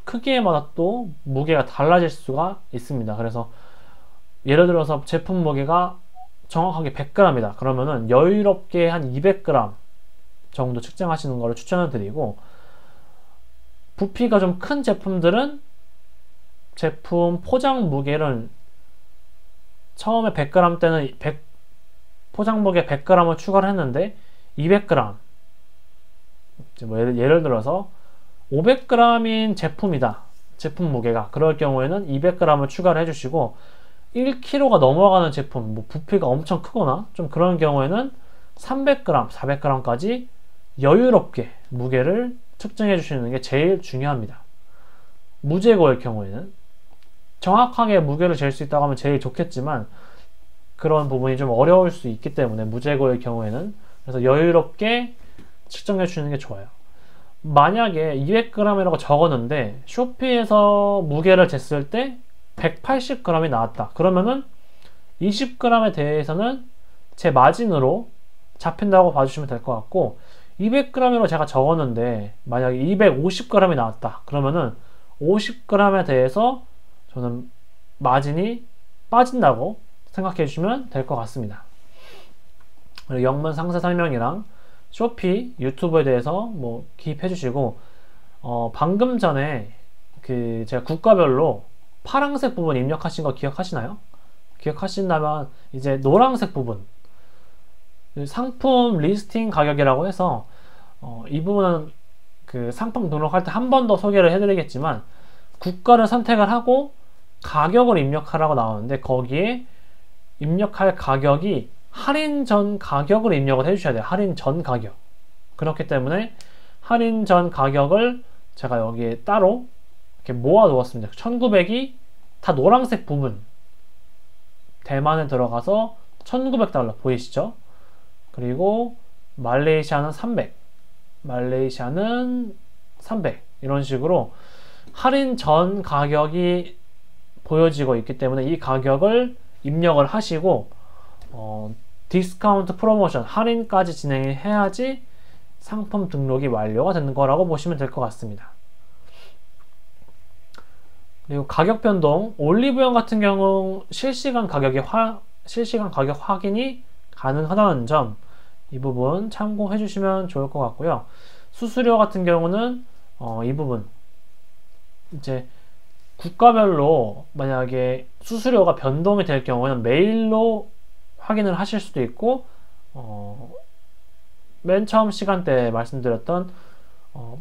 크기에 맞아 또 무게가 달라질 수가 있습니다. 그래서 예를 들어서 제품 무게가 정확하게 100g이다 그러면은 여유롭게 한 200g 정도 측정하시는 것을 추천을 드리고, 부피가 좀 큰 제품들은 제품 포장 무게를 처음에 100g 때는 포장 무게 100g을 추가를 했는데 200g, 뭐 예를 들어서 500g인 제품이다, 제품 무게가. 그럴 경우에는 200g을 추가를 해주시고, 1kg가 넘어가는 제품, 뭐 부피가 엄청 크거나 좀 그런 경우에는 300g, 400g까지 여유롭게 무게를 측정해 주시는 게 제일 중요합니다. 무재고일 경우에는 정확하게 무게를 잴 수 있다고 하면 제일 좋겠지만 그런 부분이 좀 어려울 수 있기 때문에 무재고일 경우에는 그래서 여유롭게 측정해 주시는 게 좋아요. 만약에 200g이라고 적었는데 쇼피에서 무게를 쟀을 때 180g이 나왔다 그러면은 20g에 대해서는 제 마진으로 잡힌다고 봐주시면 될 것 같고, 200g으로 제가 적었는데 만약에 250g이 나왔다 그러면은 50g에 대해서 저는 마진이 빠진다고 생각해 주시면 될 것 같습니다. 그리고 영문 상세 설명이랑 쇼피 유튜브에 대해서 뭐 기입해 주시고, 방금 전에 제가 국가별로 파란색 부분 입력하신 거 기억하시나요? 기억하신다면 이제 노란색 부분, 상품 리스팅 가격이라고 해서 이 부분은 상품 등록할 때 한 번 더 소개를 해드리겠지만, 국가를 선택을 하고 가격을 입력하라고 나오는데 거기에 입력할 가격이 할인 전 가격을 입력을 해주셔야 돼요. 할인 전 가격. 그렇기 때문에 할인 전 가격을 제가 여기에 따로 이렇게 모아 두었습니다. 1900이 다 노란색 부분, 대만에 들어가서 1900달러 보이시죠? 그리고 말레이시아는 300, 말레이시아는 300, 이런 식으로 할인 전 가격이 보여지고 있기 때문에 이 가격을 입력을 하시고 디스카운트 프로모션, 할인까지 진행해야지 상품 등록이 완료가 되는 거라고 보시면 될 것 같습니다. 그리고 가격 변동, 올리브영 같은 경우 실시간 가격 확인이 가능하다는 점, 이 부분 참고해 주시면 좋을 것 같고요. 수수료 같은 경우는 이 부분 이제 국가별로 만약에 수수료가 변동이 될 경우는 메일로 확인을 하실 수도 있고, 맨 처음 시간대에 말씀드렸던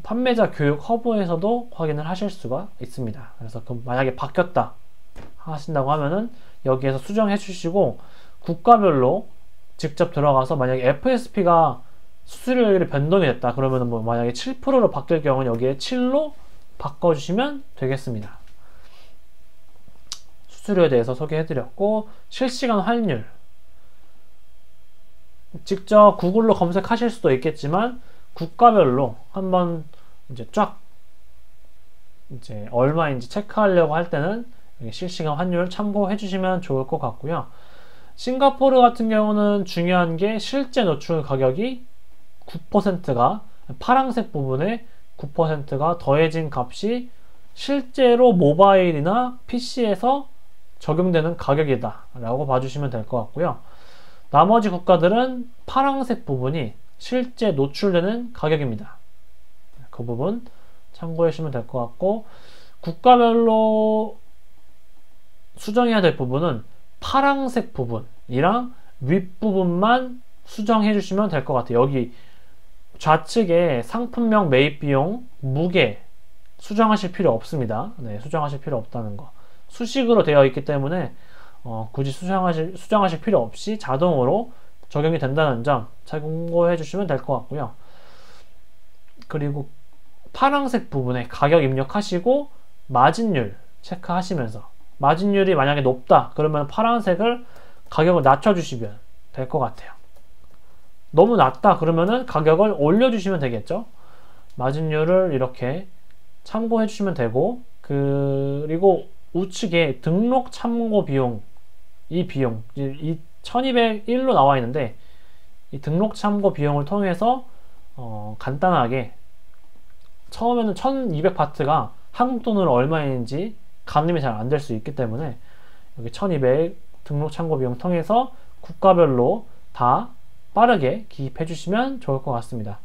판매자 교육 허브에서도 확인을 하실 수가 있습니다. 그래서 만약에 바뀌었다 하신다고 하면은 여기에서 수정해 주시고, 국가별로 직접 들어가서 만약에 FSP가 수수료율이 변동이 됐다 그러면은 뭐 만약에 7%로 바뀔 경우는 여기에 7로 바꿔주시면 되겠습니다. 수수료에 대해서 소개해드렸고, 실시간 환율 직접 구글로 검색하실 수도 있겠지만 국가별로 한번 이제 쫙 이제 얼마인지 체크하려고 할 때는 실시간 환율 참고해 주시면 좋을 것 같고요. 싱가포르 같은 경우는 중요한 게 실제 노출 가격이 9%가 파란색 부분에 9%가 더해진 값이 실제로 모바일이나 PC에서 적용되는 가격이다 라고 봐주시면 될 것 같고요. 나머지 국가들은 파란색 부분이 실제 노출되는 가격입니다. 그 부분 참고해 주시면 될 것 같고, 국가별로 수정해야 될 부분은 파란색 부분이랑 윗부분만 수정해 주시면 될 것 같아요. 여기 좌측에 상품명 매입 비용, 무게 수정하실 필요 없습니다. 네, 수정하실 필요 없다는 거. 수식으로 되어 있기 때문에 굳이 수정하실 필요 없이 자동으로 적용이 된다는 점 참고해 주시면 될 것 같고요. 그리고 파란색 부분에 가격 입력하시고 마진율 체크하시면서, 마진율이 만약에 높다 그러면 파란색을 가격을 낮춰주시면 될 것 같아요. 너무 낮다 그러면은 가격을 올려주시면 되겠죠. 마진율을 이렇게 참고해 주시면 되고, 그리고 우측에 등록 참고 비용, 이 1201로 나와 있는데, 이 등록 참고 비용을 통해서 간단하게 처음에는 1200바트가 한국 돈으로 얼마인지 가늠이 잘 안 될 수 있기 때문에 여기 1200 등록 참고 비용 통해서 국가별로 다 빠르게 기입해 주시면 좋을 것 같습니다.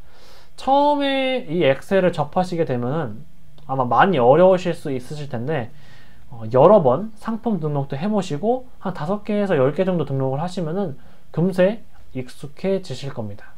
처음에 이 엑셀을 접하시게 되면은 아마 많이 어려우실 수 있으실 텐데, 여러 번 상품 등록도 해보시고 한 5개에서 10개 정도 등록을 하시면은 금세 익숙해지실 겁니다.